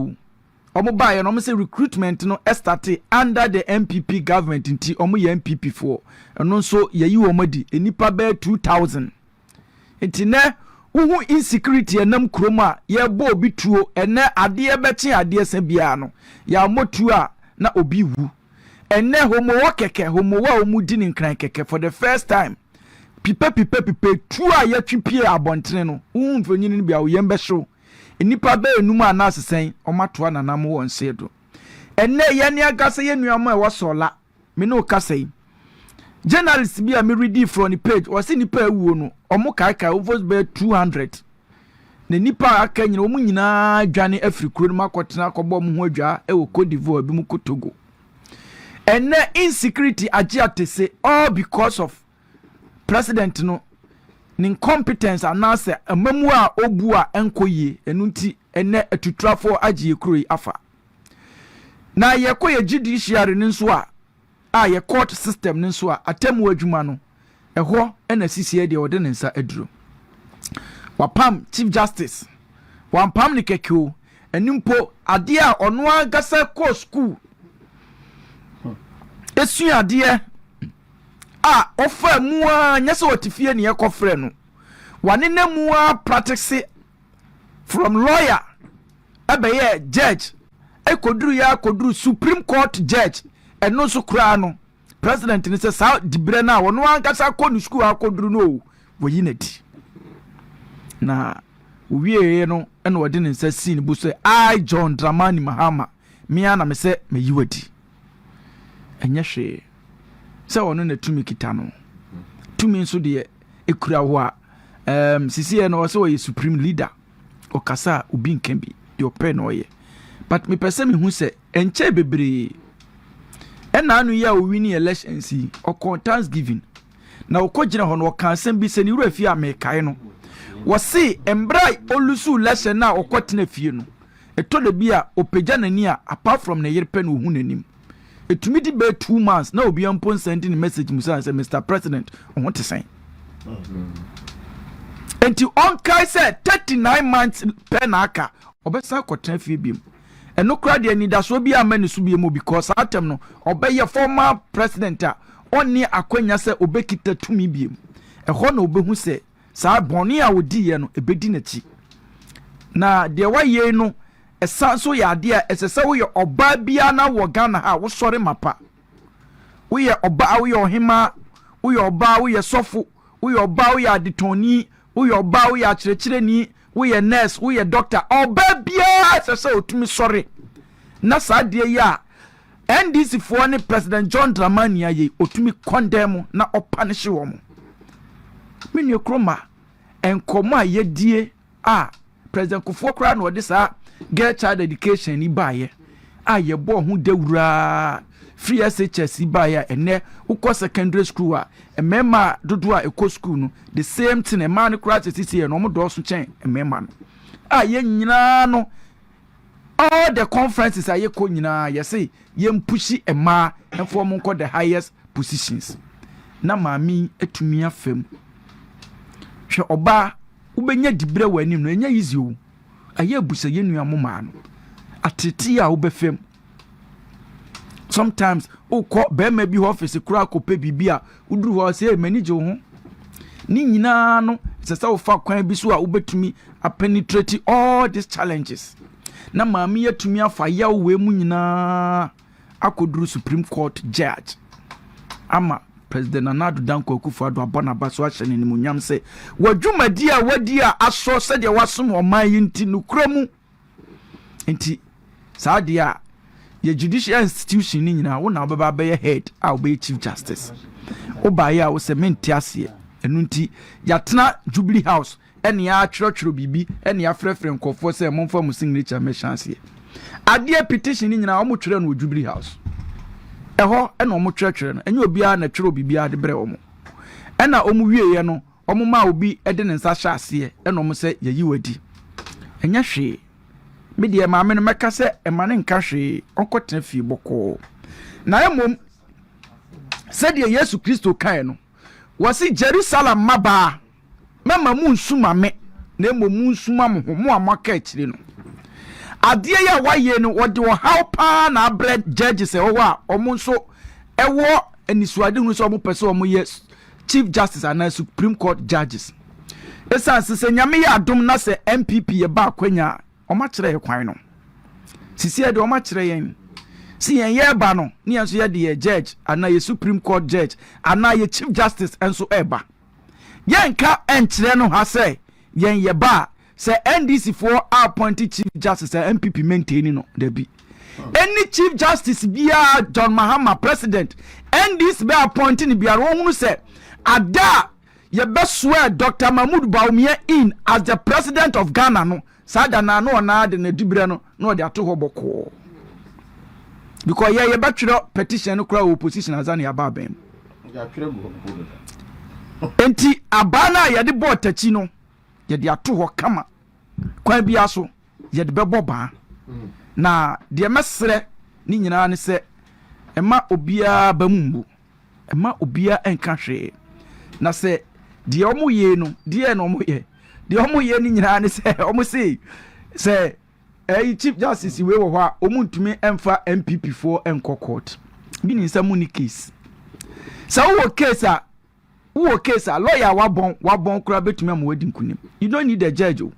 omo baye no say recruitment no started under the MPP government nti omo ye MPP for eno so ye yi omadi enipa be 2000 nti ne uhu insecurity enam kroma ye bo obi tuo ene ade beti ade se bia no ya motu a na obi wu ene homo wo keke homo wa omudi ni nkran keke for the first time pipe tu a ye twipie abontre no uhu mfonyini ni bia wo yembe show enipa be enum anasesen omatoa nanam won sedo enne ye ne agase ye nuama e wosola me no kase journalist bi a me read from the page o se nipa awuo no omo kai over be 200 na nipa aka nyina omu nyina dwane afrikuro no makotena akobọ omo ho adwa e wo Cote d'Ivoire bi mu Togo enne insecurity agiatese all because of president no ni incompetence anase amamu a obu a enkoye enunti ene atutrafo agye kroi afa na yekoye judiciary nso a ye court system nso a atemu adwuma no eho ena sisi de ode nsa aduro wapam chief justice wampam ni kekeo enimpo ade a ono agasa ko school esu ade ofa mua nyese otifie ne yakofre no wane na mua practice from lawyer abeye judge koduru Supreme Court judge eno so kura no president ni se sa dibre na wono ankasa ko ni school akoduru no woyinadi na wieye no eno wode ne nsa sin bu so I John Dramani Mahama mia na me se meyiwadi enye hwe se wono na tumi kita no tumi nso de ekura ho a sisi no so ye supreme leader okasa obi nkambi de open no ye but me pese me hu se enche bebre ena anu ya o wini elections o Thanksgiving na okogina ho no kan sem bi se ni wura fie amekai no wo se embrai olusu lesson na okotena fie no eto de bia opagya nani a apart from na yerpe no hu nanim etumi di be 2 months na obi ampon sending message musa say Mr. President on what to say enti on kai say 39 months per na aka obesa kotena fie biem eno kra de ni da so bi amani so biem because atem no obeye former president a oni akwanya say obekita tumi biem eho na obehu say sa boni a wodi ye no ebedi na chi na de waye no esa so ya de esese wo ye oba bia na wo Ghana ha wo sori mapa wo ye oba wo ye ohima wo ye oba wo ye sofo wo ye oba wo ye adetoni wo ye oba wo ye akyerɛkyerɛni wo ye nurse wo ye doctor oba bia esese otumi sori na sa de ya NDC fo ne President John Dramani aye otumi condemn na opanish wo mo menu kroma enkomo ayedie a President Kufuor kra no de sa get child education ni baye aye bo hu dewura free SHS baye ene ukọ secondary school a emema dodo a ekọ school no the same thing e man kra sisi no mo do so chen emema no aye nyina no all the conferences aye ko nyina ye say ye mpushi ema enfo mo nko the highest positions na maami etumi afem hwe oba wobenya dibre w'anim no enya easy o aye abusa yenua moma no atete a wobɛfem sometimes ukọ bema bi office kura kope bibia uduru ho say manage ho ni nyina no sesa wo fa kwan bi so a ubetumi a penetrate all these challenges na maami yatumi afa yawo we mu nyina akoduru Supreme Court judge ama President Nana Danko Akufo-Addo abona ba so ahye ne munyam se wadwumadi a wadi a aso se de wasom oman yinti nukramu enti saade a ye judicial institution ni nyina wo na obeba be head a obe chief justice obaye a wo se menti ase enu nti yatena Jubilee House ene ya atwerɛtwerɛ bibi ene ya frɛfrɛ nkɔfo se momfa mu signature me chance ade petition ni nyina wo mo twerɛ no Jubilee House eho ene omo twerɛtwerɛ no enye obi a na twerɛ bibi ade brɛ omo ena omo wieye no omo ma obi ede ne nsa hye ase ene omo se yeyi wadi enya hwe me de maame no meka se emane nka hwe onkotena fi boko na emom se de Yesu Kristo kan no wasi Jerusalem maba mama mu nsuma me na emom mu nsuma mo ho amaka akire no ade ya waye no wode wo how pa na bread judges e wo a omo nso ewo anisuade hu so omo pese omo ye chief justice and Supreme Court judges esa se nyame ya adom na se MPP ye ba kwanya oma kire ye kwan no sisi e de oma kire yen si yen ye ba no ni enso ye de ye judge and ye Supreme Court judge and ye chief justice enso eba yen ka enkire no ha se yen ye ba se NDC for appointed chief justice MPP maintaining no there be any chief justice bia John Mahama president NDC be appointing bia won say ada ye be swear Dr. Mahmoud Bawumia in as the president of Ghana no sada na no na de na dibre no no de ato hoboko because ye be twere petition no kra opposition azan ya ba bem enti abana ye de bo tachi no ye de ato ho kama kwan bia so ye de bebo ba na de mesre ni nyina ne se ema obia bamumbu ema obia enka hwe na se de omo ye no de no omo ye de omo ye ni nyina ne se omo se chief justice we wo ha omo ntumi emfa MPP for enko court bi ni nsamu ni case sa wo case a lawyer wabon kura betumi am wadi nkunim you don't need a judge o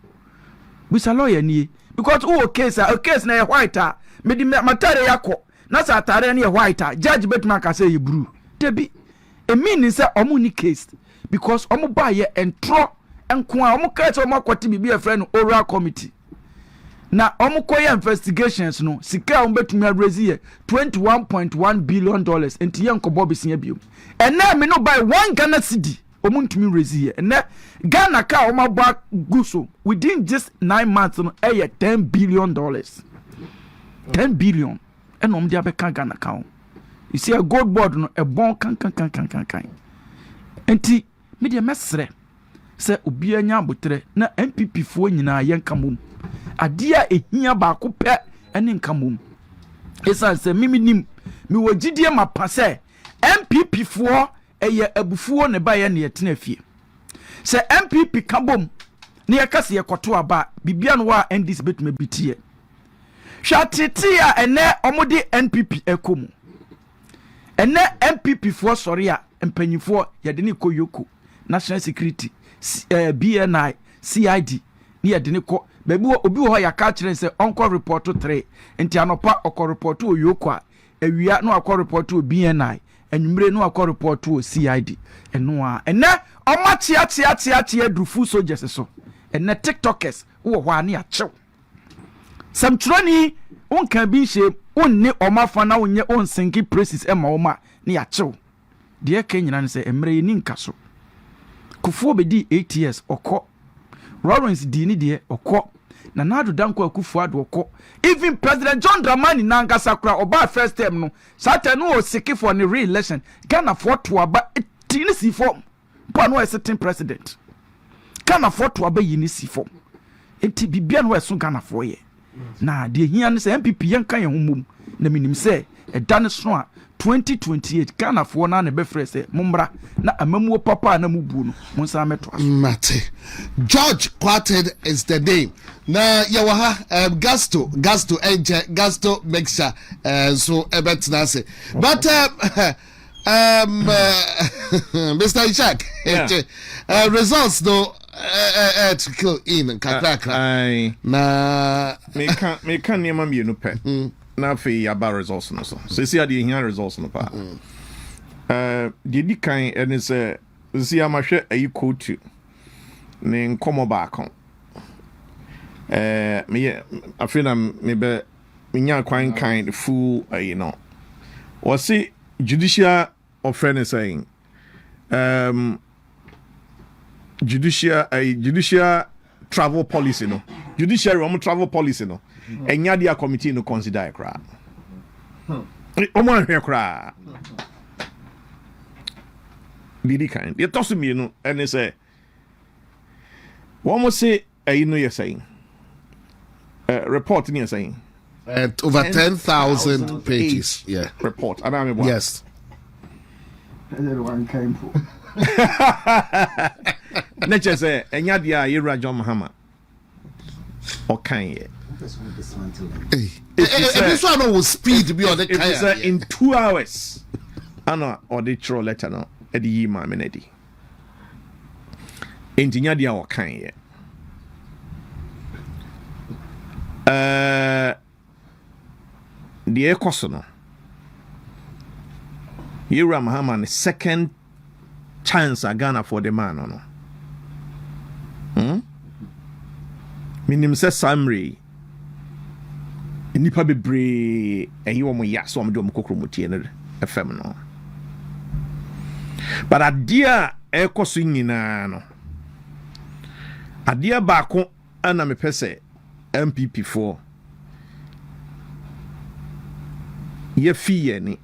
we say lawyer ni because wo case na ye white a me di matare yakọ na sa atare na ye white a judge betumi aka say ye blue debi e mean say omo ni case because omo ba ye entro enko a omo case omo akwati bibi e friend oral committee na omo koye investigations no sika omo betumi raise ye $21.1 billion enti ye nkobo besia biom ena me no buy one Ghana cedi omo ntumi raise ye ena Ghana ka omo ba guso within just 9 months no $10 billion 10 billion ena omo dia be ka Ghana ka o you see a gold board no e bon kan enti me dia mesre se obi anya abotre na MPP fo nyina yenka mom adia ehia ba ko pe ene nka mom esa se mimi nim mi wogidie mapa se MPP fo eye abufuo ne ba ye ne yetena fie se MPP kabom ne yakase yekoto aba bibia no wa NDC betuma bitie hwatete a ene omode NPP ekomu ene MPP fo sori a empanyifo ye de ne koyoko national security BNI CID ni ye de ne ko bebi obi ho ya ka kire se onko report 3 enti anopa okọ report oyoko a awia no akọ report o BNI anwumre no akọ report o CID eno a ene omatia drufu soldiers so ene tiktokers wo ho ani achew samtroni onka bi hye onni omafa na onye onsinki praises ema oma ni achew de ka nyina ne se emre ni nka so kufuo bedi 8 years okọ Lawrence Dini de okọ na Nana Danko Akufo-Addo okọ even President John Dramani Nanga Sakura oba first term no satan no o seek for the re-election Ghana for to aba tini si form pa no sitting president Ghana for to aba yini si form enti bibia no eso Ghana for ye na de hia ne sɛ MPP yɛn kan yɛn ho mom na minim sɛ ɛda ne so a 2028 Ghana for na ne bɛfrɛ sɛ mommra na amamuo papa na mubuo no mo nsa mɛto aso. Mate. George Quarted is the name. Na yawaha Gusto mixture so ebetina say. But Mr. Ishak, results though to kill in kakra. Na me can niema mienu pe. Na fe aba results no so. So see the here results no pa. Di kan ene se see amahwe ayi coach ne nkomo ba akon. Me afina me be nya kwan kind full you know. Was see judicial offense saying judicial travel policy no. Judiciary travel policy no. Enya dia committee no consider kra. Omo ahwe kra. Didi kind. They toss me no and they say one more say you know you're saying report ni saying over 10,000 pages. Yeah. Report. Yes. One came for. Nature say enya dia Yera John Mahama. Okay. This one will speed be on the kind. In 2 hours. Ana or the troll letter no. Edi yi ma menedi. Engineer dia wakan ye. The ekoso no. Yera Mahama the second chance a Ghana for the man no. Minim se summary. Nipa bebre eyi wo mo ya so mo de mo kokro motie no FM no. But adia ekoso nyina no. Adia baako ana me pese MPP4 ye fiye ni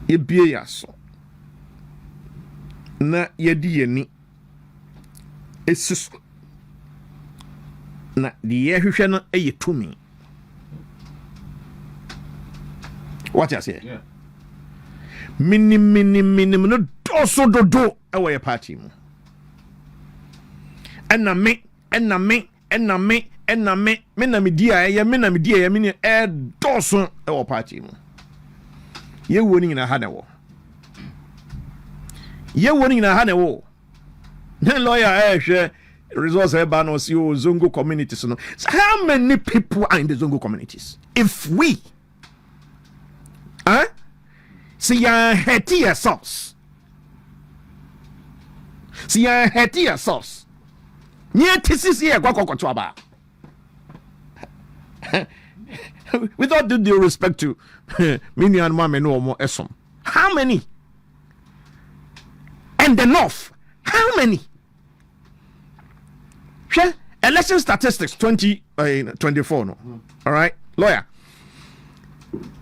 ye bie ya so na ye di ye ni esis na di ye hwehwe no eye tumi. What you say? Yeah. Minim no doso dodo ewe ye party mu. Enna me na me dia ye me ni e doso ewo party mu. Ye woni na ha na wo. Ye woni na ha na wo. Na lawyer hwe resource eba no si o Zongo communities no. So how many people are in the Zongo communities? If we see ya heti yourselves. See ya heti yourselves. Nye tisisi ye kwa aba. Without due respect to many and mama no more esom. How many? And the north. How many? Sure. Election statistics 2024 no. All right, lawyer.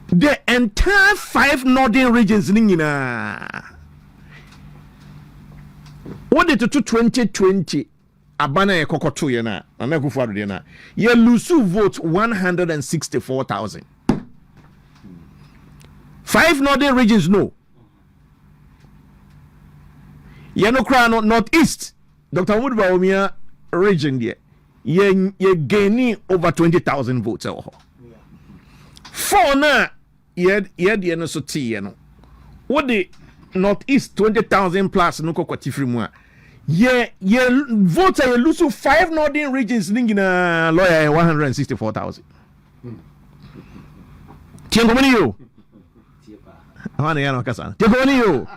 The entire 5 northern regions ningina. What did to 2020 abana ye kokoto ye na na kufu ado de na ye lusu vote 164,000. 5 northern regions no. Ye no kra no northeast. Dr. Mudba Omia region there. Ye gaining over 20,000 votes. 4 na ye no so tie no. What the northeast 20,000 plus no kokoti free mu a. Ye vote ye lose 5 northern regions ningina lawyer 164,000. Tiengo mani yo. Hawana yana kasa. Tiengo mani yo.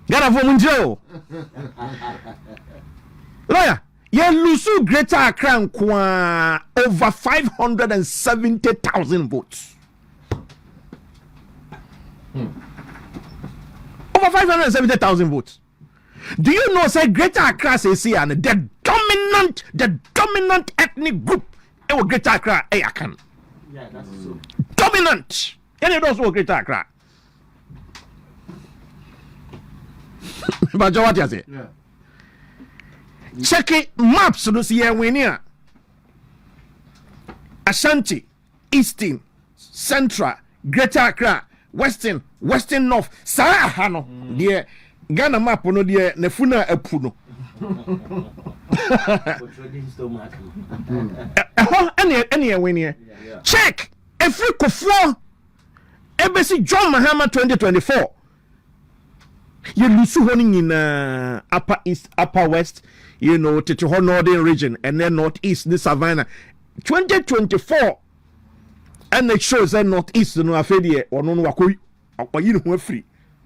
Gana for munjo. Lawyer, ye lose Greater Accra kwa over 570,000 votes. Over 570,000 votes. Do you know say Greater Accra say and the dominant ethnic group e Greater Accra e Akan. Yeah, that's so. Dominant. Any those who Greater Accra. But what you say? Yeah. check it maps no see here Ashanti, Eastern, Central, Greater Accra, Western North. Saa ha no. De Ghana map no de nefuna apu no. Any win here. Check every kofo ebesi John Mahama 2024. You lose one in upper east, upper west, you know, to northern region and then northeast, the Savannah. 2024 and it shows that northeast no afedie or no wakoyi no free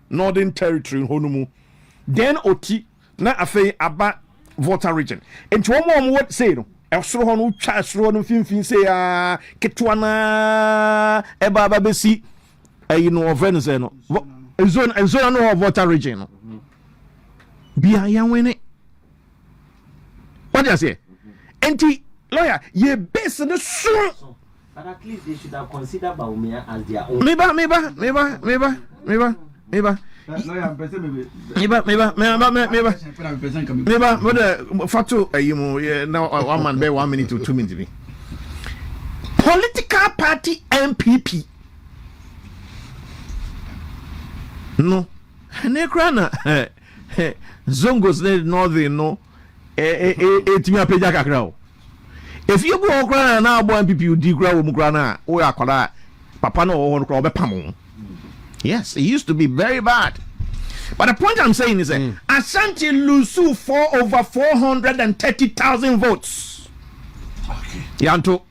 northern territory honumu then oti na afei aba voter region and one more what say no esoro ho no twa esoro no finfin say ketwa na eba ba besi you know venus no zone no voter region no bia yan wene what do you say enti lawyer ye base the soon but at least they should have considered Baumia as their own meba fatu you now 1 man be 1 minute to 2 minutes political party MPP no nekrana zongos ne northern no etimi apeja kakra. If you go around now, boy, people you dig ground mugrana, or akola, papa no or pamo. Yes, it used to be very bad. But the point I'm saying is that Ashanti Lusu for over 430,000 votes. Okay. Yanto.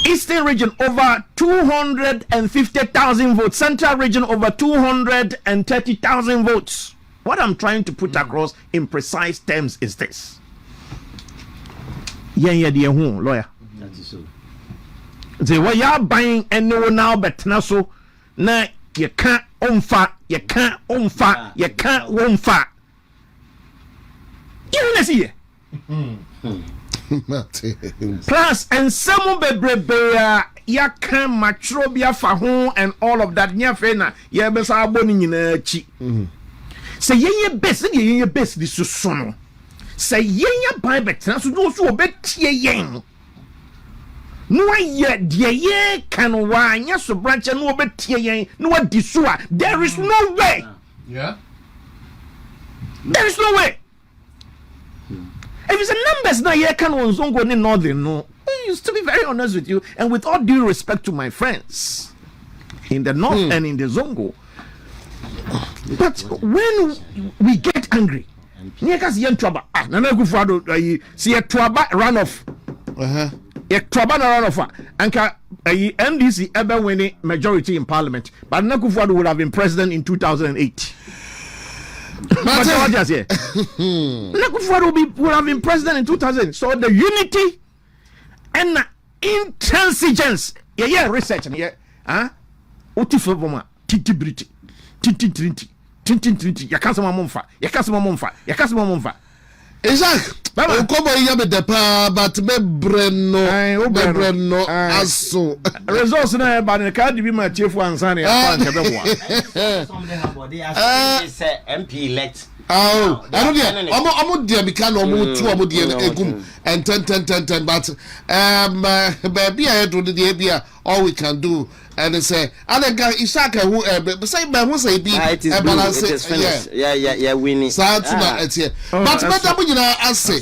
Eastern region over 250,000 votes. Central region over 230,000 votes. What I'm trying to put across in precise terms is this. Yeah, lawyer. That is so. They were ya buying and no now but now so na you can't unfa. You know see plus and some bebrebe ya can matrobia fa ho and all of that nya fe na ya be sa aboni nyina chi. Say ye best the susono. Say ye buy better so no so betie yen. No ye de ye can wanya so branch no betie yen no disua. There is no way. Yeah. There is no way. If it's a numbers now ye can on zongo ni northern no. I used to be very honest with you and with all due respect to my friends in the north and in the zongo. But when we get angry, Niakas yen trouble. Nana Gufado, see a trouble run off. A trouble run off. Anka NDC ever winning majority in parliament, but Nakufado would have been president in 2008. But what you say? Nakufado would have been president in 2000. So the unity and intransigence, research, utifoboma, titibriti. Tintin yakasema momfa Isaac okobo ya be depa but me breno aso results na ba ne ka dibi ma chiefu ansa ne ya kwa nkebe kwa some they have body as say MP elect I don't know. I'm there because I'm too. I'm there. Egum and 10. But baby, I do the idea. All we can do and they say, "Other guy, Isaac, who say, but who say be balance? Yeah, winning." But better, you know, I say,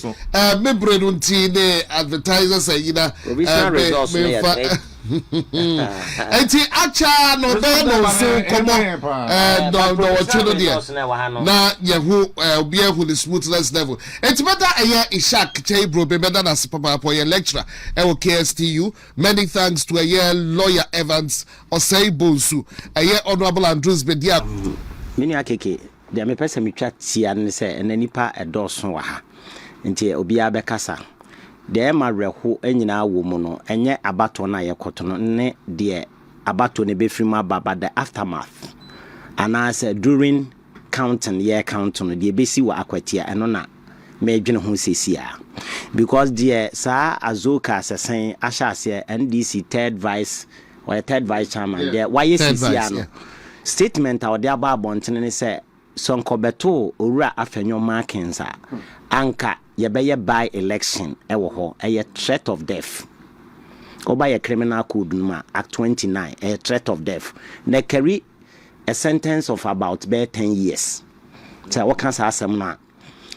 me bread on tea. Advertisers say, you know, results. Enti acha no be no so komo no chino dia na yehu obi ehu the smoothness level enti better Ishak chei bro be better na papa for your lecturer KSTU. Many thanks to lawyer Evans Osei Bonsu honorable Andrews Bedia mini akeke dia me pese me twa tia ne se enanipa edoso wa ha enti obi abekasa de ma reho anyina wo mu no enye abato na yekoto no ne de abato ne befrim ababa the aftermath and as during counting no de besi wa akwatia eno na me dwene ho sesia because de sa azoka sesen ashase NDC third vice chairman de why sesia no statement out there about bontene ne say sonkobeto owura afenyo markings anka yebeye by election ewo ho a threat of death oba ye criminal code ma act 29 a threat of death na carry a sentence of about 10 years. So what can say na?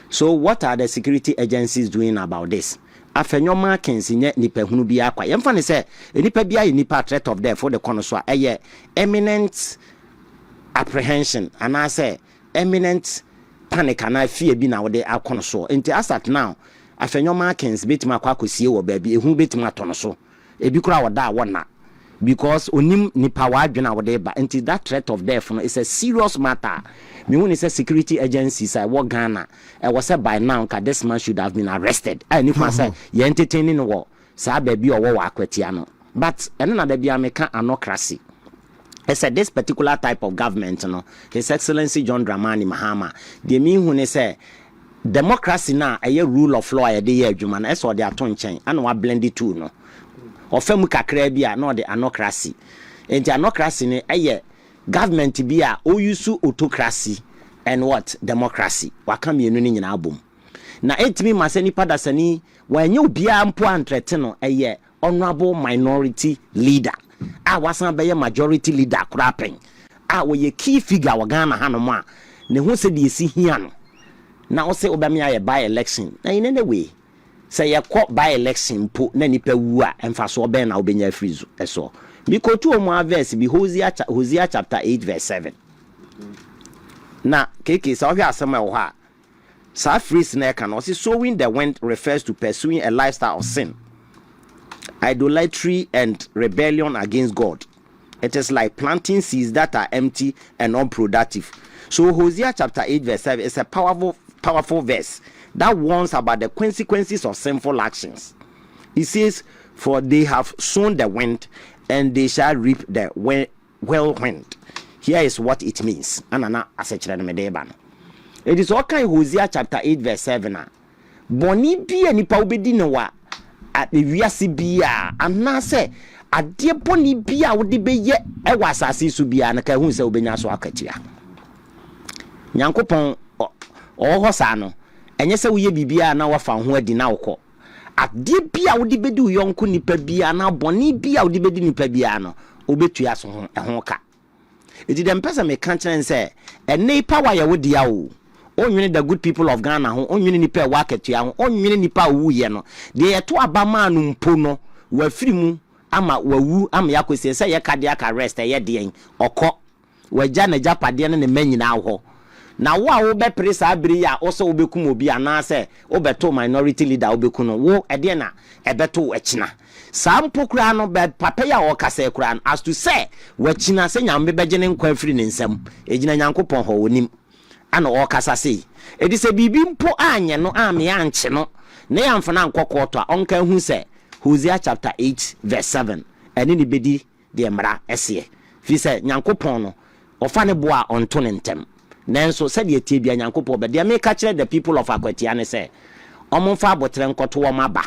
So what are the security agencies doing about this? Afenyo markings nye nipa hunu bia kwa yemfa ne say nipa bia nipa threat of death for the kono so eye imminent apprehension and I say imminent panic and I fear bi na wo de akono so enti asat now afenyo markings betima kwa akosie wo ba bi ehun betima tono so ebi kura woda wona because onim nipa wa adwena wo de ba enti that threat of death no is a serious matter. Me when say security agencies I work Ghana I was said by now this man should have been arrested. I need to say you entertaining war sa baby or war akwatia no. But another be American anocracy. I said this particular type of government, you know, His Excellency John Dramani Mahama. They mean when they say democracy now a rule of law a day adwuma na so they aton chen and wa blend it too no. Ofemu kakra bia no the anocracy. And the anocracy ne aye government bia o use autocracy and what democracy. Waka mienu ni nyina abom. Na etimi masani padasani wanye obia mpo antrete no aye honorable minority leader. Wasan be majority leader krapen. We key figure wa Ghana hanom a ne ho se de esi hia no. Na o se obame aye by election. Na in any way say ye kwa by election po na nipa wu a emfa so oben na obenya frizu eso. Because two more verse be Hosea chapter 8 verse 7. Na keke sa ohia asema wo ha. Sa phrase na can also sowing the wind refers to pursuing a lifestyle of sin, idolatry and rebellion against God. It is like planting seeds that are empty and unproductive. So Hosea chapter 8 verse 7 is a powerful verse that warns about the consequences of sinful actions. It says, for they have sown the wind and they shall reap the whirlwind. Here is what it means. Anana asechira medeba. It is okay Hosea chapter 8 verse 7. Boni bi anipa obedi no wa at the wiase bia ana se ade boni bia wode beye e wasase so bia na ka hu se obenya so akatia. Nyankopon ho sa no enye se woye bibia na wafa ho adi na wokọ. Ade bia wode bedi uyonko nipa bia na boni bia wode bedi nipa bia no obetua so ho ka. Edi dem pesa me kan kyen say ene power ye wode ya o. Onwene the good people of Ghana ho onwene nipa wa akatua ho onwene nipa wu ye no de ye to abama no mpo no wa firimu ama wawu ama yakosie say ye cardiac arrest ye de okọ waja na japade ne manyina ho. Na wo a wo be pre sa abiri ya wo so wo bekum obi ana se wo beto minority leader wo beku no wo ede na ebeto echina sampo kura no be papa ya wo kasa kura no as to say wachina se nyambe begene nkwa afiri ne nsam ejina nyankopon ho wonim ana wo kasa sei edi se bibi mpo anye no ame anche no na yamfana nkokọ to a onka hu se Hosea chapter 8 verse 7 ene ni bedi de mra ese fi se nyankopon no ofa ne boa onto ne ntem. Nanso said ye tie bia nyankopɔ be de make kire the people of Akwatia ne say omonfa abotre nkoto wo maba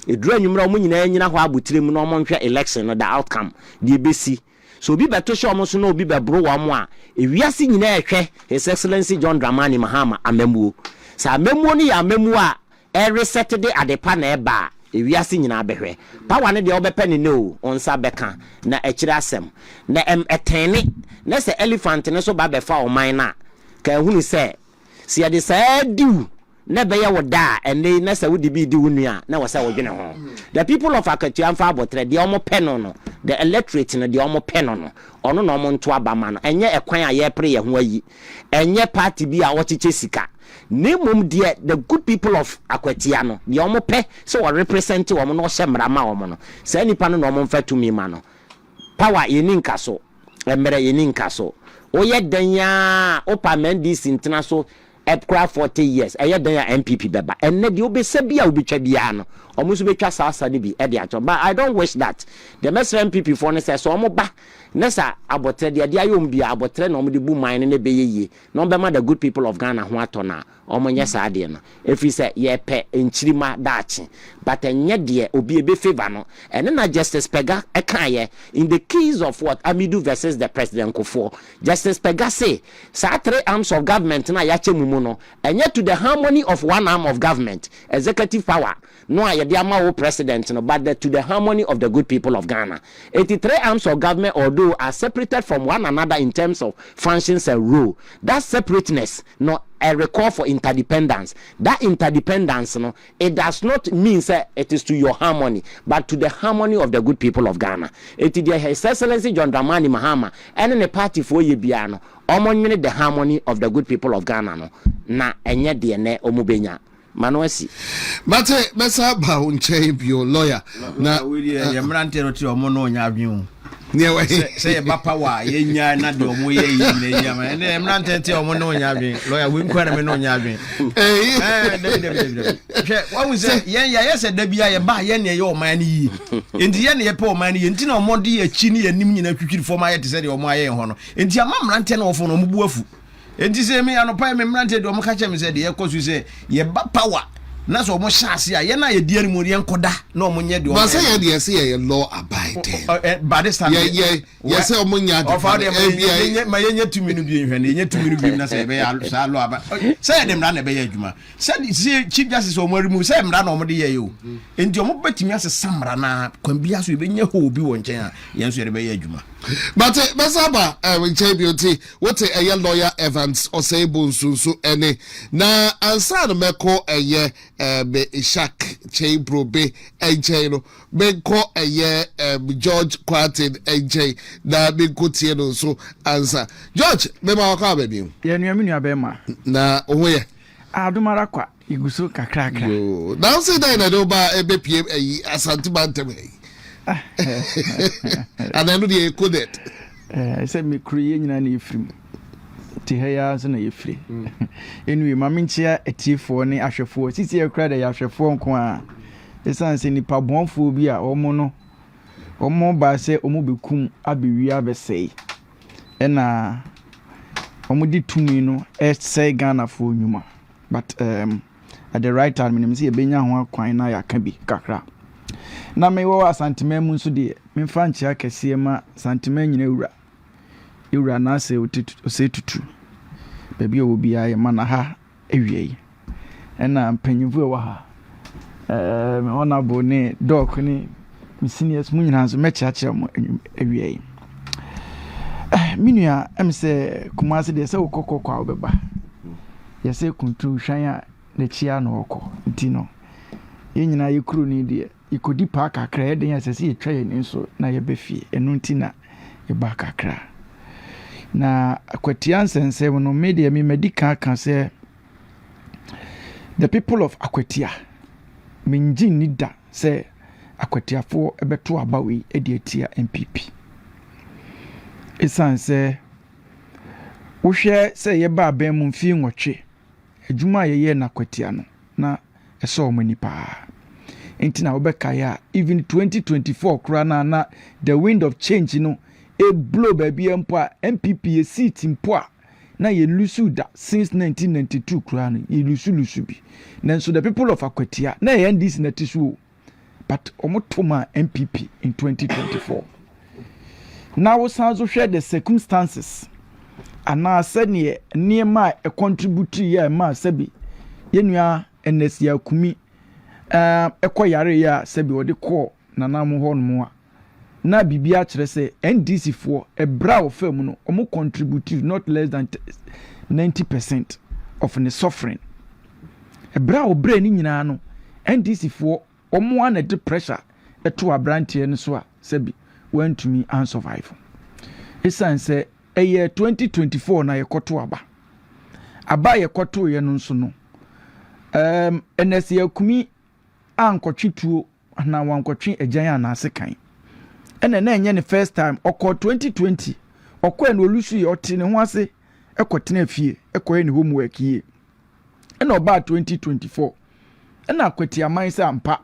eduru anwumra omo nyina ho abotre mu no omonhwe election no the outcome de besi so obi beto hye omo so no obi bebro wo mo a ewiase nyina ehwe His Excellency John Dramani Mahama amamuo sa amamuo no ya amamuo a reset de adepa na eba ewiase nyina behwe power ne de obepe ne no onsa beka na ekire asem na etene na se elephant ne so ba befa o man na ka hunu se si ade sa diu na be ye woda ene na se wodi bi di wunua na wo se wo dwene ho. The people of Akatua amfa abotre de omo peno no the electorate no de omo peno no ono no omo nto abama no enye ekwan a ye pre ye ho ayi enye party bi a wochiche sika nemum de the good people of Akwatia no de omo pe so wo represent wo no hye mrama wo no sa nipa no omo mfa tumi ma no power ye ni nkaso emere ye ni nkaso oye danya opamendis international epcra 40 years eye danya MPP beba enne de obesa bia obetwa bia no omuso betwa sasa de bi e de acho but I don't wish that the Mesra MPP for ne say so omo ba nessa abotre de ayom bia abotre na omde bu man ne be yeye na obema the good people of Ghana ho atona omonye saade no efi se ye pe enchirima daachi but enye de obi ebe favor no ene na Justice Pega ekaye in the case of what Amidu versus the president Kofo Justice Pega say sa 3 arms of government na ya chemu no enye to the harmony of one arm of government executive power no ayede ama president no but to the harmony of the good people of Ghana 83 arms of government although are separated from one another in terms of functions and role that separateness no a recall for interdependence. That interdependence, no, it does not mean that it is to your harmony, but to the harmony of the good people of Ghana. It is His Excellency John Dramani Mahama and the party for Yebiano, omonyene the harmony of the good people of Ghana. No, na enye DNA omubenya. Manoesi. Mate, mesa ba unche bio lawyer. Na yemrante roti omono nyabyu. Say Bapawa, Yenya, not your way, and Mrante omono nyabyu. Lawyer, we inquire no nyabyu. What we say, yes, a debia ba yenya your money. In the end, a poor money, and Tino Mondi, a chini, and Nimina for my to say, or my honor. And Tiamam Ranten of Omubufu. And this is me and a payment granted to Mokachem said, of course, you say, ye Bapawa. Naso almost shassia, yena ye dear Murian Koda, no Munya do. But say, yes, see a law abiding. By this time, yes, Munya of my 2 minutes, and yet 2 minutes, say them run a bayajuma. Said, see, Chief Justice or Morimu, say, run over the you. And your mobetim as a samrana, Combias will be your who be one chair, yes, you're a bayajuma. But Masaba, beauty, what a lawyer Evans or say Bunsu any na answer meko a year be Ishak chain probe AJ be call a year George Quartin AJ na be good so answer George mema waka baby ye nuaminu abema na ohoye adumarakwa iguso kakrakra now say that na do ba ebe pm Ashanti bantem and I know the coded. I said, me create in any free. Tihayas and a free. Anyway, Maminchia, a tea for any asher for. Sisi a credit asher for qua. The sans any pabon phobia or mono. Or more by say, Omobicum, Abby, we have a say. And Omudi Tumino, say Ghana for Numa. But at the right time, I see a Benya quina can be kakra. Na me wo asantime mu nso de me fa nchia kese ma santime nyina ewura na se osetutu baby obi aye mana ha ewie ena mpanyimfu e wa ha me honorable ne doc ni me seniors mu nyina nso mechiache mo ewie minua em se kumase de se okokko kwa obeba ye se kuntu hwan a na chia na okọ ntino ye nyina ye kru ni de ikodi pa kakra ye den asese ye twa ye nso na ye befie enu ntina ye ba kakra na Akwatia nsense no media me medical kan say the people of Akwatia minji nida say Akwatia fo ebeto abawe edi atia MPP esan say wo hwe say ye ba ban mu mfi nwotwe adwuma ye na Akwatia no na eso omani pa entina obeka ya even 2024 krana na the wind of change no e blow baby empo MPP e seat mpo na ye lusu da since 1992 krana ye lusu bi nanso the people of Akwatia na ye ndis na tisu but omotoma MPP in 2024 now we sanzo share the circumstances ana sene niema e contribute ye ma sabi yenua NS ya kumi ekoyare ya sebi odi ko nanam ho no a na bibia kire se NDC for ebra of fam no omo contribute not less than 90% of the suffering ebra obre ni nyina no NDC for omo ana de pressure eto abrantie no so a sebi went to me and survive esan se eye 2024 na yekoto aba yekoto ye no nso no NS ya kumi ankotwe tuo na wankotwe agyan na asekan ene na enye ne first time okọ 2020 okọ en olusu ye oti ne ho ase ekotena fie ekoye ne homework ye ene oba 2024 ena Akwatia man se ampa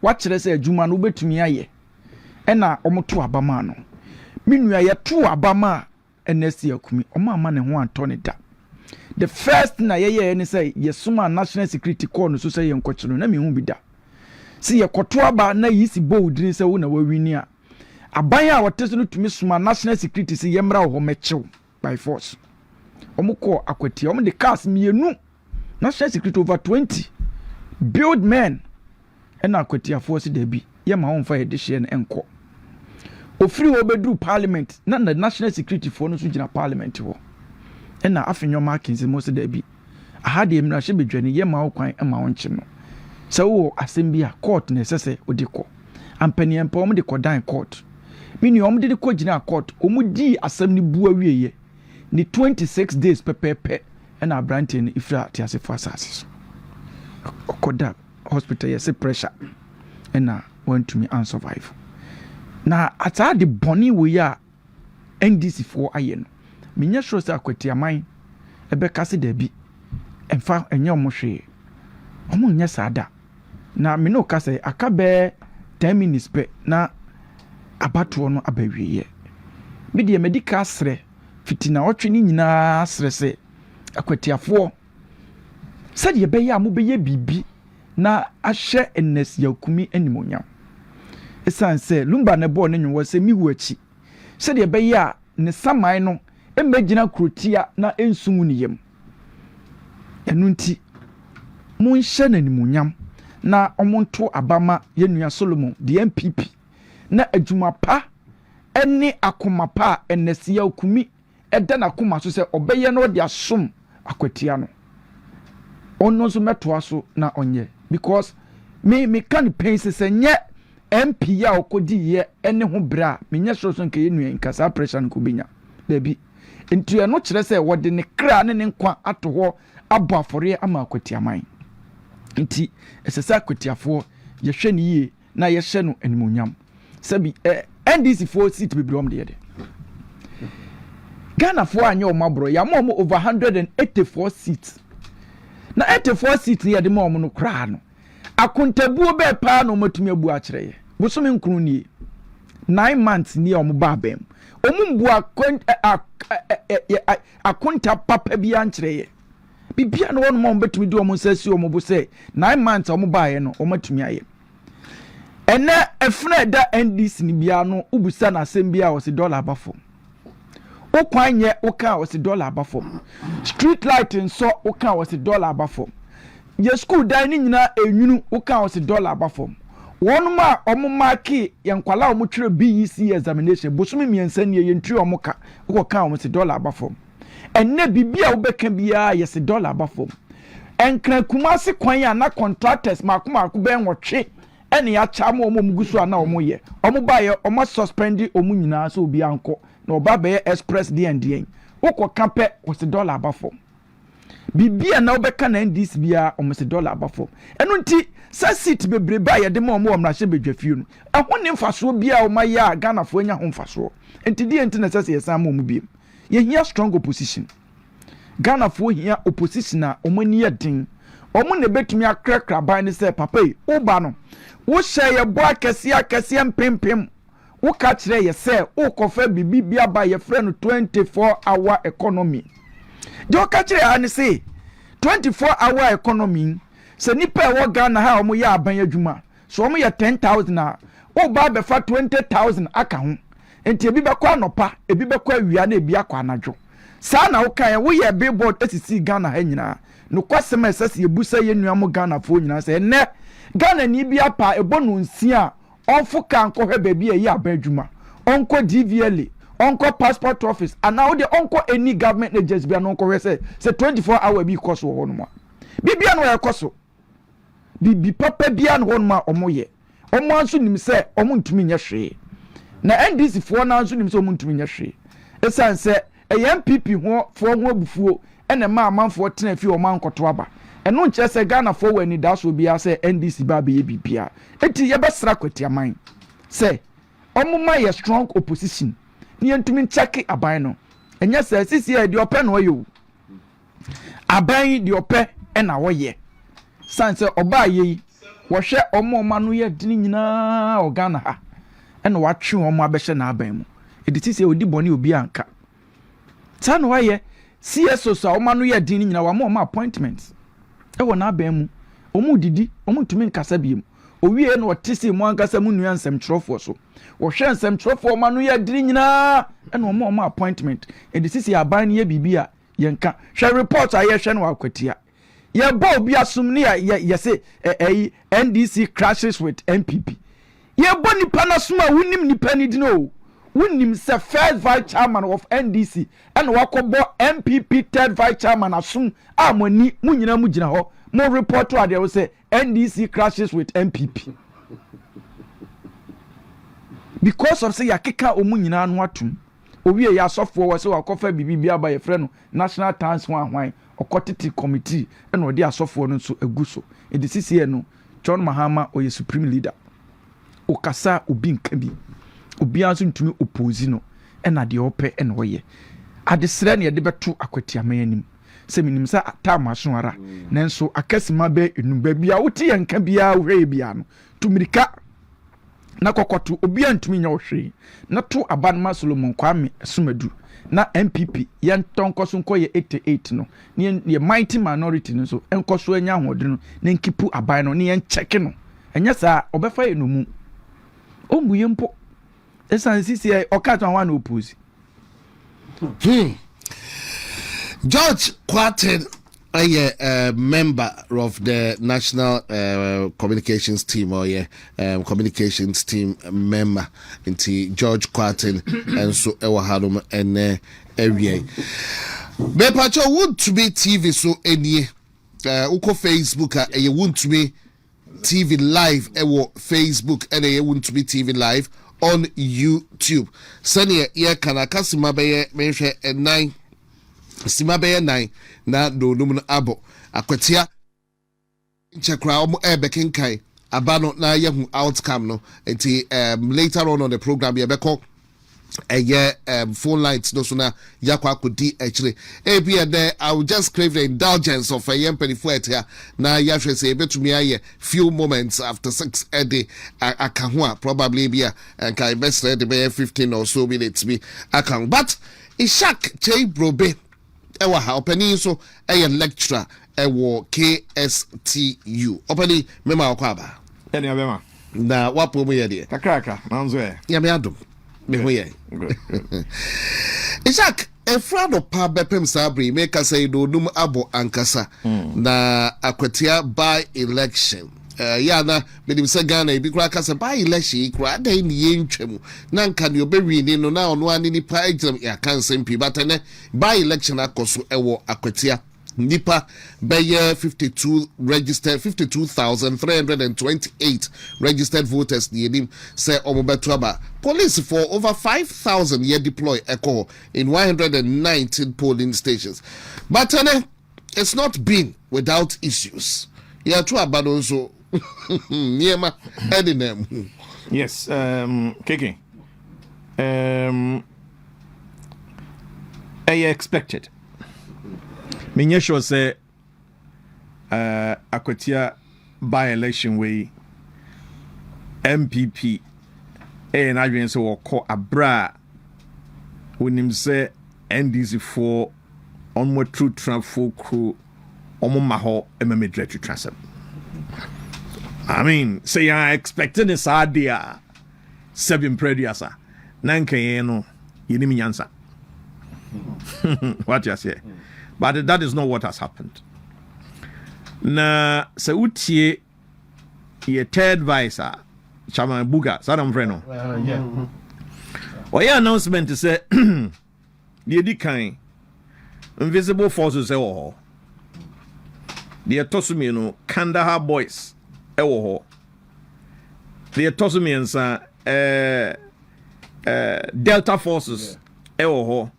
wa kire se adwuma no betumi aye ena omoto abama no minua ye to abama NSC akumi oma ne ho anto ne da the first na ye ne say ye suma national security call no so say ye nkochiro na me hu bi da si ye koto aba na yi si bold ni say wo na wawini a aban a woteso no tumi suma national security si ye mra ho mechew by force omukọ akwati om de cars mienu national security over 20 build men and akwati afo si da bi ye ma ho fa ye de hye na enko ofiri obedru parliament na the national security for no so gina parliament ho na afenyo markings mo se da bi aha de emra hye bedwane ye ma okwan ma wonche no se wo asem bi a court na sese odiko ampani empa om de kodan court mini om de ko gina court omudi asem ni bu awieye ni 26 days pepepe na abrantin ifra tiase for assassins okoda hospital yes pressure na want to me and survive na ata de boni we ya NDC for aye no menya sure say akwati aman ebe kase da bi emfa enye omohwe omo nya sada na me no kase akabe 10 minutes pe na abato no abawiye me de medical sre fitina otwe ni nyina sre se akwati afo sɛ de bɛyɛ a mo bɛyɛ bibi na ahye NS yakumi animonyam esan sɛ lumba ne bɔ ne nwo sɛ mi hu achi sɛ de bɛyɛ a ne saman no emagina krotia na ensungu ne yam enu nti mo nhye n'animunyam na omonto abama yenua Solomon the MPP na adwuma pa ene akoma pa NS yakumi ɛda na akoma so sɛ ɔbɛyɛ no de asom akwatia no ono so metoa so na onye because me can pain se nye MP ya okodi ye ene ho bra me nya so so nke yenu nkasa pressure nko benya da bi ntu ye no kire se wode ne kra ne nkwa ato ho abo afore ama akwatiaman nti esesa akwatiafo ye hwe ne yie na ye hye no animonyam sabi NDC for seat be brom de Ghana for anya o mabro ya mo over 184 seats na 84 seats ni ya de mo no kra no akontabuo be pa no matumi abu a kire ye bosome nkuru ni 9 months ni o mo ba bem omumbu akonta papa bi an kire ye bibia no won mo betumi di o mo sasi o mo bo se 9 months o mo ba ye no o matumi aye ene efuna da NDC ni bia no ubusa na asem bia o se dollar abafo o kwanye o ka o se dollar abafo street light nso o ka o se dollar abafo ye school dan ni nyina enwunu o ka o se dollar abafo wonu ma omo marki ye nkwala o mo twere BEC examination bosumi miensa ne ye ntri o mo ka o ka o se dollar abafo enne bibia wo beka bia ye se dollar abafo enkra kumase kwan ya na contractors makoma be nwotwe ene ya cha mo mugusu ana o mo ye o mo ba ye o mo suspend o mo nyina so obi anko na oba be express D&D woko kampe o se dollar abafo bibia na obeka na NDC bia o mo se dollar abafo eno nti sa seat bebre ba ye de mo mrahye bedwafie no ehwo ne mfaso bia o ma ya Ghana fo nya ho mfaso enti D&D na sese ye san mo mu biem ye hia strong opposition Ghana fo hia opposition na o mo ni yedin o mo ne betumi akrakra ban ne se papa yi o ba no wo hye ye bo akese mpempem wo ka kire ye se wo kofa bibi bia ba ye frɛ no 24-hour economy de wo ka kire ani se 24-hour economy se nipa wo Ghana ha o mo ya aban adwuma so o mo ye 10,000 a wo ba be fa 20,000 aka ho enti ebi be kwa anopa ebi be kwa awia na ebi akwa anadwo saa na wo kan wo ye billboard asisi Ghana ha nyina no kwasem esese ebusa ye nuamo Ghana fo nyina se ne Ghana ni bi apa ebonu nsia onfo kan ko hwe baabi ayi abadwuma onko DVLA onko passport office and now the onko any government agency bia no ko hwe say 24 hour bi koso ho no ma bibia no ekoso bibi papa bia no ho no ma omoye omo anso nim se omo ntumi nya hwe na NDC fo na anso nim se omo ntumi nya hwe esan se MPP ho fo ho abufuo ene ma amanfo tena fi o man koto aba eno nche se Ghana fo wani da so bia se NDC ba be bibia eti ye besra kwati aman se omuma ye strong opposition ni entumi check aban no enye se sisi e di ope no yo aban di ope e na wo ye san se oba ye wo hwe omo ma no ye dini nyina o Ghana ha e na wa twe omo abehye na aban mu editi se odi boni obi anka saa no waye CSO so oma no ye din nyina wa ma appointments e wo na aban mu omu didi omu tumi nkasa biem owie no otisi mu ankasa mu nua nsem trofo so wo hwe nsem trofo ma no ye din nyina e no ma appointment editi se aban ne ye bibia ye nka hwe report aye hwe no akwatia ye ba obi asum ne ye say NDC crashes with MPP ye bo nipa na suma wunim nipa ni dino wunim se first vice chairman of NDC and wakobo MPP third vice chairman asum amoni munyina mugina ho mo report to ade say NDC crashes with MPP because of say yakeka omunyina no atum owie ya sofo wo say wakofa bibia ba ye frɛ no national dance hwan okotiti committee and odi asofo no so aguso edisisi no John Mahama oye supreme leader okasa obi nka bi obi anso ntumi oppose no na de opɛ na oye adesrɛ ne de beto akwatiama anim sɛ minim sɛ atama so ara nanso akasima bɛ enumba bia wote yanka bia hwɛ bia no tumirika na kokoto obi antumi nya ohwe na to abanma Solomon Kwame Sumadu na MPP yan tonkoso nkoye 88 no ne mighty minority no so enkoso anya hode no na nkipu aban no ne yan check no enya saa obefa enumu omuye mpo esan sisi okata wan oppose George Quarten a member of the national communications team or communications team member into George Quarten and so ewa halum and area me pacho would to be TV so any uko Facebook you want to be TV live ewo Facebook and you want to be TV live on YouTube senior ye kana kasima be menhwe 9 Simabe 9 na no no abo akwatia nchekra omo ebekin kai abano na yehu outcome no enti later on the program ye beko phone lines no so na yakwa akodi actually be there I will just crave the indulgence of a yempenifuet here na yahwe say betumi aye few moments after 6 a day akahua probably be and kai best ready be 15 or so minutes be akang but ishak chei brobe ewa ha opani so lecturer ewo KSTU opani mema akwaba ene abema na wapo mu ye de kakraka manzo ya me adom me ho ye Isaac efrado pa bepem sabri make us say do num abo ankasa na akwatia by election ya na medim se Ghana bi kura kasa by election kura dai ni yentwam na nka ne obewi ni no na ono ani ni pa exam ya kan sempi batene by election akoso ewo akwatia nipa beye 52,328 registered voters near say omobetuaba police for over 5,000 year deploy echo in 119 polling stations but it's not been without issues yeah to abandon so niema edinem yes kiki I expected me sure say akwatia by election way MPP and adwen say woko abra wonim say NDC for onmo true transfer crew omo maho ememedre to transfer I mean say I expected this idea 7 prediasa nanke no yenim nyansa what you say. But that is not what has happened. Na se utie ye third vice Chama Buga Sadam Freno. Yeah. Or your announcement to say the edikan invisible forces ewo. The Tosumi no Kandahar boys ewo. The Tosumians Delta forces ewo.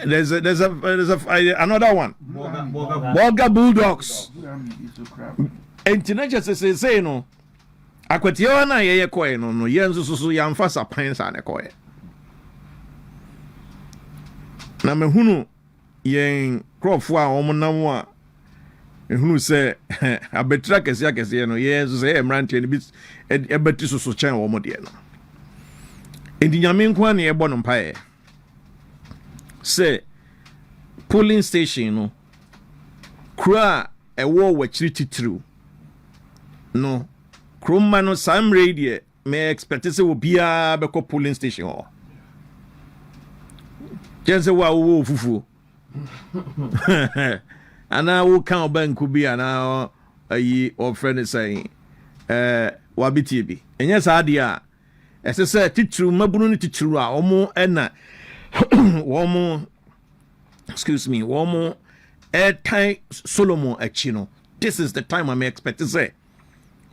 There's another one. Boga Bulldogs. And teenagers say no. Akwatia na ye koe no no yenso so yamfa sapan sa ne koe. Na mehunu yen crofo a omonam a ehunu se abetra kese no yenso se emrante ni bi ebeti so chen wo mo de no. enti nyame nko a na yɛbɔ no mpaeɛ sɛ polling station no kura ɛwɔ wɔkyiri titiriw no kuroma no saa mmerɛ deɛ me expect sɛ obiara bɛkɔ polling station hɔ kyɛn sɛ wo a wowɔ fufuo anaa woka ɔbanku bi anaa ayi ɔfrɛ no sɛ wabetie bi ɛnyɛ saa deɛ a ɛsɛ sɛ titiriw mabunu no titiriw a ɔmo ɛna wɔmo excuse me wɔmo ɛtan Solomon akyi no this is the time I'm expecting sɛ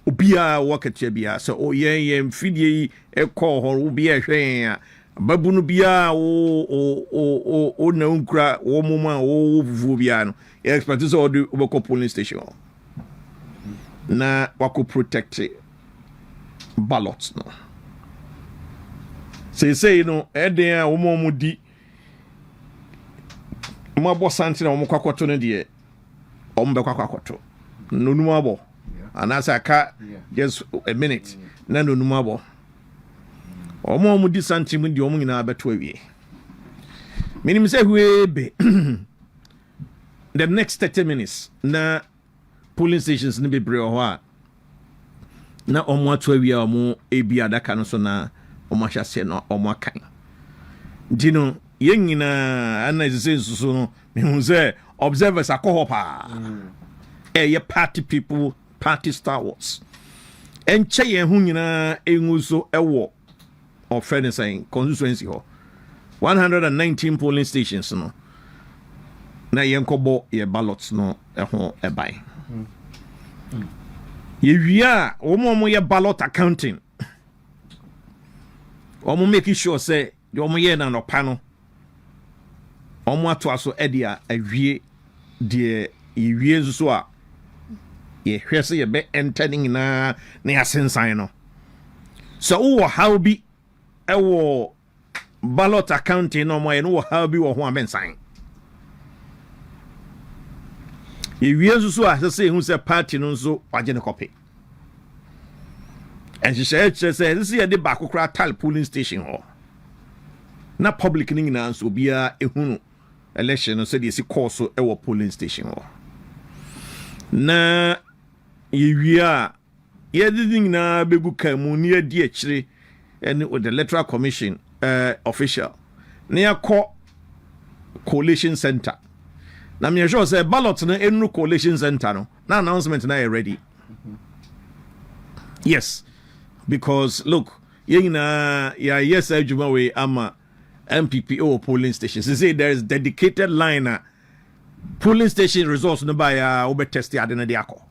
obiara wɔkatua biara sɛ ɔyɛ mfidie yi ɛkɔɔ hɔ obiara hwɛ yɛn a babunu biara o na nkura wo moma wo vuvu biara no expect sɛ ɔde wobɛkɔ polling station na wako protect ballots no say no ɛden a wo di mo abɔ sante na wo kwakɔto no deɛ ɔmo bɛkɔ kwakɔto no num abɔ anasa aka just a minute na no num abɔ ɔmo di sante mu deɛ ɔmo nyinaa bɛto awie minim sɛ hwebe the next 30 minutes na polling stations ne bebree hɔ a na ɔmo ato awie a ɔmo ebi adaka no so na ɔmo ahyɛ no ɔmo akan dino yɛn nyinaa ana ɛsɛ nsuso no mehu sɛ observers akɔ hɔ paa ɛyɛ party people party stalwarts ɛnkyɛ yɛn ho nyinaa ɛngu so ɛwɔ ɔfrɛ ne sɛn constituency hɔ 119 polling stations no na yɛnkɔbɔ yɛ ballots no ɛho ɛban yɛwie a wɔn yɛ ballot accounting wɔn make sure sɛ deɛ wɔn yɛ na nɔpa no wɔn ato aso ɛde a awie deɛ yɛwie nso so a yɛhwɛ sɛ yɛbɛ enter ne nyinaa na yɛasensan no sɛ wowɔ haw bi ɛwɔ ballot accounting na wɔn ayɛ no wɔ haw bi wɔ ho abɛnsan yɛwie nso so a sɛ ehu sɛ party no nso wagye ne kɔpe ɛnhyehyɛ kyerɛ sɛ ɛsɛ sɛ yɛde baako koraa tal polling station hɔ na public no nyinaa nso obiara ehunu election no sɛdeɛ si kɔɔ so ɛwɔ polling station hɔ na yɛwie a yɛde ne nyinaa bɛgu kan mu ne yɛdi akyire ɛne with the electoral commission official na yɛkɔ coalition center na me sure say ballot no enu coalition center no na announcement na ready yes because look yina yes adwuma we ama MPP or polling stations say there is dedicated line polling station results no by obe test ade na de akọ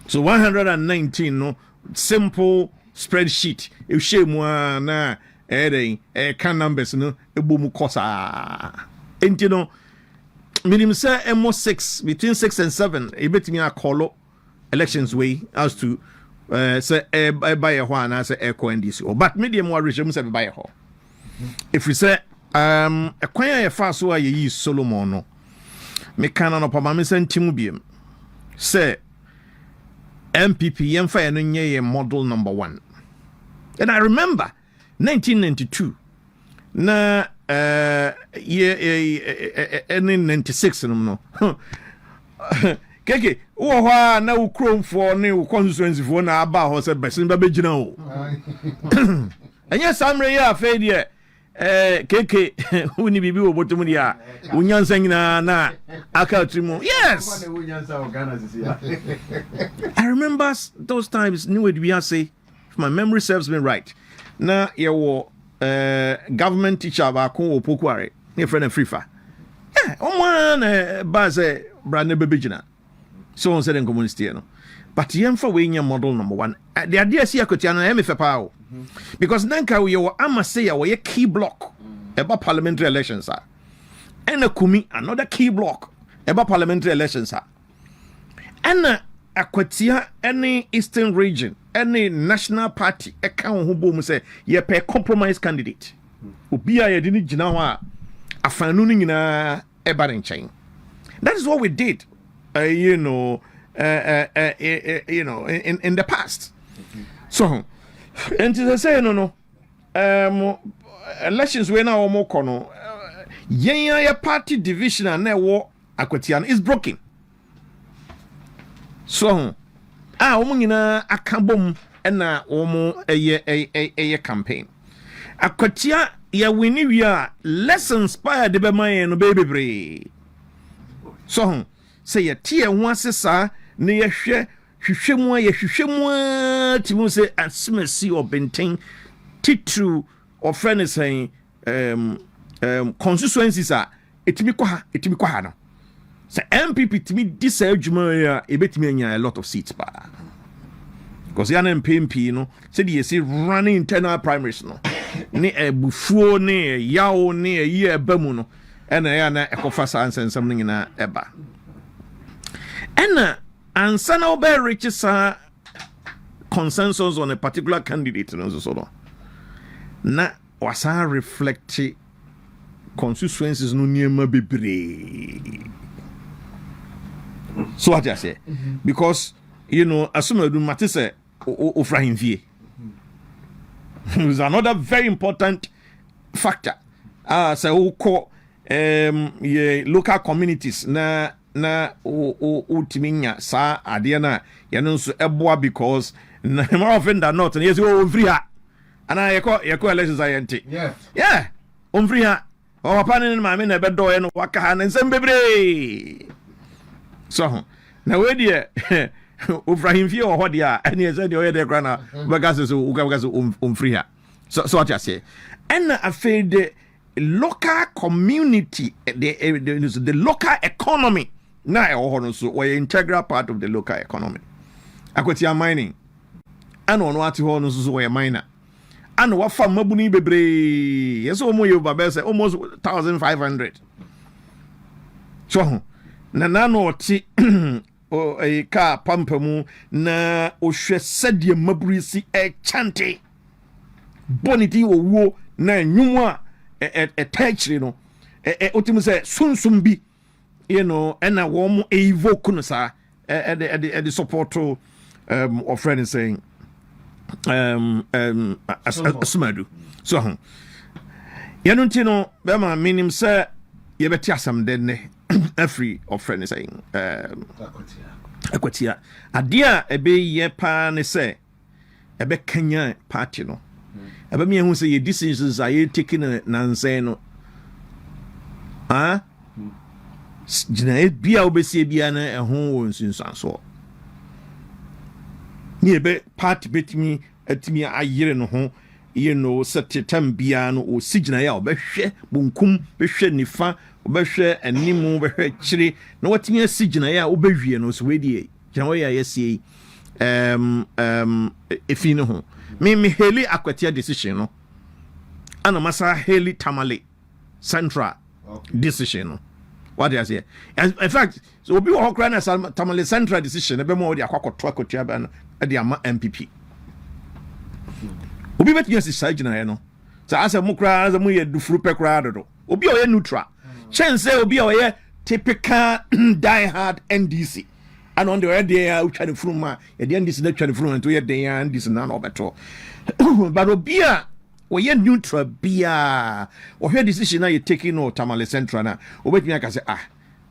so 119 no simple spreadsheet e shemu na can numbers no ebomu kosa enti no minim say emo 6 between 6 and 7 e betimi akọlọ elections way as to say buy a ho na say eco ndc but medium wa regime say buy a ho if we say a kwan ya fa so a yi Solomon no me kan no pa ma me santimu biem say MPP yemfa ya no nye model number 1 and I remember 1992 na any 96 no keke wo ho na wo kromfo ne wo constituency fo na aba ho se besin ba begina o anya samre ya afa die keke uni bibi wo botum dia unyansa nyina na aka trimu yes I remember those times new we say if my memory serves me right na ye wo government teacher ba ko opokuare ne friend and frifa omo ba say brand bebegina so on said in community no but yemfa we nya model number 1 the idea see akotia na me fepa o because nanka we wo ama say ya we key block about parliamentary elections are and kumi another key block about parliamentary elections are and akwatia any eastern region any national party account who boom say ye pe compromise candidate obi a ye di ni gina ho a afanu ni nyina eba nchen that is what we did you know in the past so and to say no elections we na omo kono yen party division and wo Akwatia is broken. So omo nyina akabom na omo eye campaign. Akwatia ya wini wi a lessons pa de be man no bebebre. So say ye tie ho asesa na ye hwehwemu timu say asimasi obenten titru or friend is saying constituencies are etimi kwa ha no. So MPP timi this adwuma ya ebetimi anya a lot of seats ba. Because yana MPP no said you see running internal primaries no. Ni ebufuo ni yawo ni ye ebamu no. Ena yana ekofasa ansen something na eba. Ena ansa na obe reach sa consensus on a particular candidate no so no. Na wasa reflect constituencies no niema bebre. So what I say? Because you know, assume mate say ofrahim vie. Is another very important factor. Say uko ye local communities na utiminya sa ade na ye no so eboa because more often than not yes o free ha. Ana ye ko elections ayente. Yeah. Free ha. O papa ne ma me na be do ye no waka ha nsem bebre. So na we dey Ibrahim fi o hodi a ene say dey o dey kra na bagas so uga so free ha. So what you say? And I feel the local community, the local economy now so we integral part of the local economy. Akwatia mining. And on what you so we miner. And what farm mabuni bebre. Yes, almost 1,500. So na no ti o e ka pampamu na o hwe sede maburi si e chante boniti wo na nwumu a techri no otimu se sunsum bi you know and na wo mo evoke no sa the support of friend is saying asumadu so yanunti no be ma minim se ye beti asam den ne every of friend is saying akwatia adia ebe ye pa ne se ebe kanya party no ebe me hu say decisions are taking nansen no jina bia obesi bia na ehun won sunsanso ni ebe party betimi atimi ayire no ho you know setetam bia no o sigina ya obehwe bunkum behwe nifa obehwe animu obehwe chiri na watimi asigina ya obehwie no so wedi jina we ya yesi efino ho me heli akwatia decision no ana masa heli tamale central decision no what do I say? In fact, so obi wo hokra na tamale central decision ebe mo odi akwakoto akotua ba no e de ama MPP obi betu si sajina no sa asa mu kra asa mu ye dufuru pekra dodo obi o ye neutral chance obi o ye typical die hard NDC and on the other day we try to from ma ye the NDC na try to from to ye den NDC na no beto but obi a we ye neutral bia o hwe decision na you taking no tamale central na obetumi aka say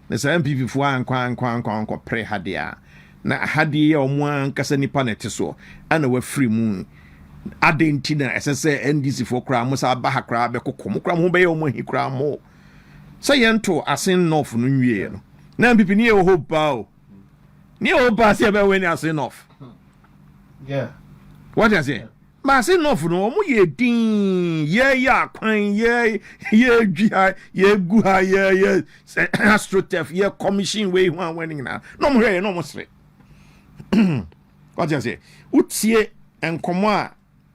na say MPP fu ankwa pre hadia na hadia o mu ankasa nipa na teso ana wa free mu adentina esese NDC for kra musa abaha kra be kokom kra mo be ye o mo hi kra mo say yento asen north no nwie no na MPP ni e ho ba o ni o ba se be we ni asen north yeah what you say ma asen north no mo ye din ye ya kwan ye gua ye gu ha ye astrotef ye commission we hu an winning na no mo hwe no mo sre what you say utie enkomo a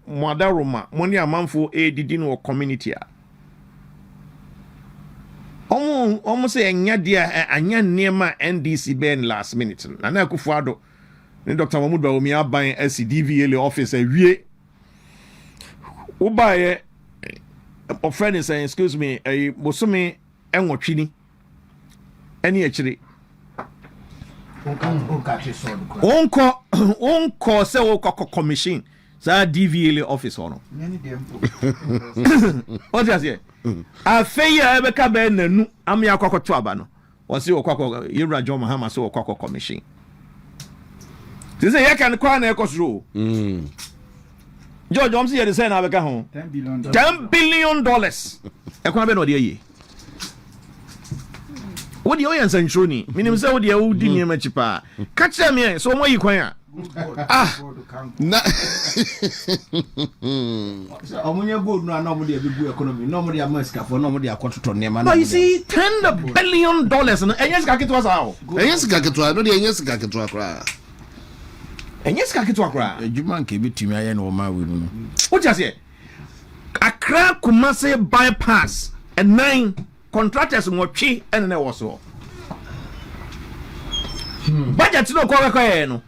Mwadaroma, money amanfo edidi no community a. Omo say enya dia anya niema NDC ben last minute. Na Akufo-Addo ni Dr. Mahmoud Bawomi aban SCDVL office awie. Ubaye of friend is saying excuse me, bosome enwotwe ni. Eni akire. Onko se wo commission. sa DVA office ono what you say afeya ebeka be nanu am ya kwakoto aba no wose okwakọ yewra John Mahama so okwakọ commission this say you can kwa na ekosro George omsi ye say na abeka ho $10 billion ekwa be no de ye what the oyan sanchoni minim say what the udi niam chipa catch them here so mo yi kwan a na omunye gold no na omudi ebibu economy no omudi amaska for no omudi akototo nema no you see $10 billion no enyes ka ketwa sa o enyes ka ketwa no de enyes ka ketwa kra enyes ka ketwa kra ejuma nke bitumi aye no ma we no what you say Accra Kumasi bypass and 9 contractors nwotwe ene na wo so budget no kwa no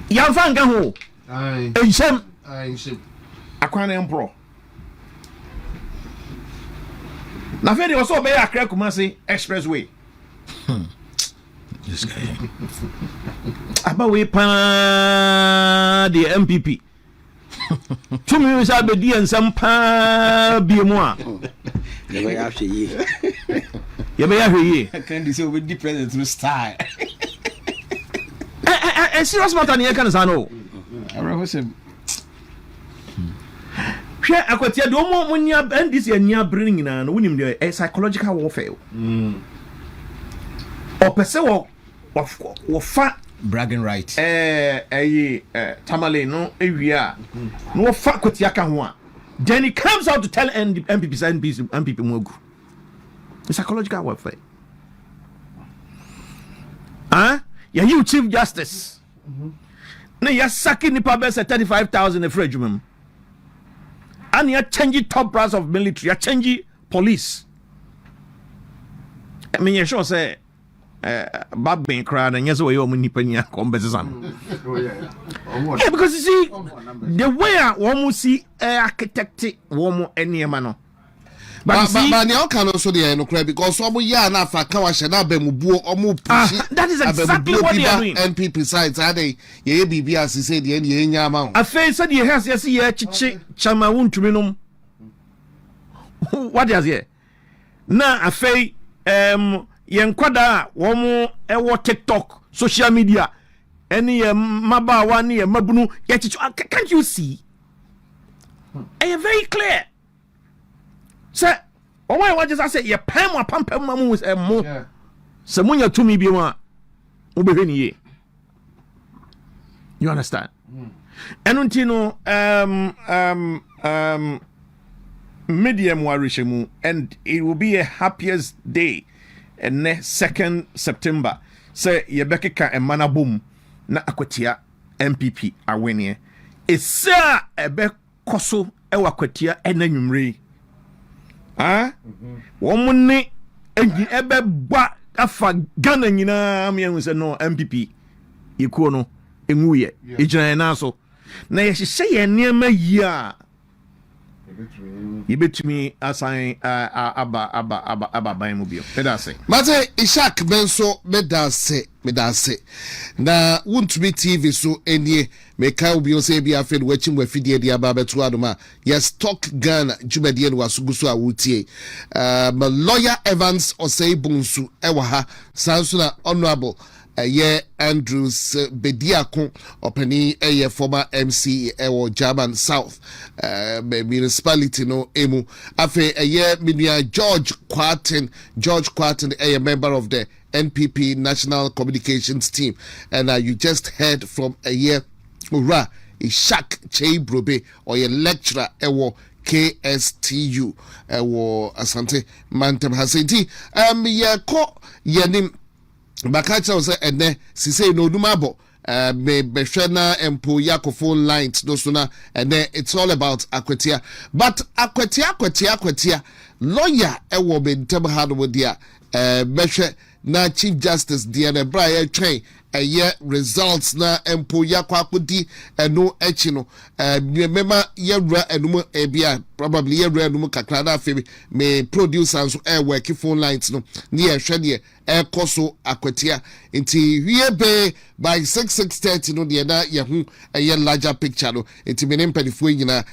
yamfa nga ho enhyem akwan empro na fe de wo so be Accra Kumasi expressway this guy aba we pa the MPP tumi sa be di ensam pa bi mu a ye be ya hwe can this will be president through style serious matter ni kan sa no hwe akwatia do mo nya ndisi ania bring nyina no wonim de psychological warfare o pese wo fa bragging right tamale no ewia no fa kwatia ka ho a then he comes out to tell MPP mogu psychological warfare you chief justice na ya saki ni pa be 35,000 e frejumem and ya change top brass of military ya change police I mean you sure say bad ben crowd and yes way you nipa ni conversation because you see the way one see architect one eniema no but ne oka so dey no cry because omo ya na afa ka wa hye na abamubuo omo pushi that is exactly what they are doing NPP sides are they ye bibia se say dey ye nya ma afa say dey has yes ye chichi chama wuntumi nom what is here na afa yen kwada womo ewo TikTok social media any maba one ye mabunu ye chichi can't you see very clear. Say, oh why just I say ye pam mamu with mo. Se munya to me bi wa obehwe ni ye. You understand? And untino medium warishemu and it will be a happiest day and 2nd September. Say ye bekeka e mana boom na akwatia MPP awenie. Esa ebe koso e wakwatia enanwumre. Womune ebe gba afa Ghana nyina me say no MPP ikuo no enwuye ejina na so na ye hye ye niema yi a yebetumi asan aba ban mu bio medase mate Ishak benso medase na wuntumi TV so enie meka obi o say bia fed wachim wafidie dia ba beto adoma yes talk Ghana jumedie no wasuguso awutie ma lawyer Evans Osei Bonsu ewa ha sanso na honorable Andrews Bediako openi former MC German South municipality no emu afe minia George Quarton member of the NPP National Communications Team and you just heard from Ura Ishak Cheibrobe or a lecturer KSTU Asante Mantem Hasenti yenim Bakacha was ene sise no dumabo me beshena empo yakofo lines no sona and then it's all about akwatia but akwatia lawyer ewo bentem hard with dia behwe na chief justice dia na bra ya twen ɛyɛ results na empo yakwa akodi ɛno akyi no mema yɛwura ɛnum ebia probably yɛwura ɛnum kakra na afei me producer nso work phone lines no ne yɛhwɛ deɛ ɛkɔ so akwatia nti wie be by 6:30 no deɛ na yɛho ɛyɛ larger picture no nti me ne mpanifoɔ nyinaa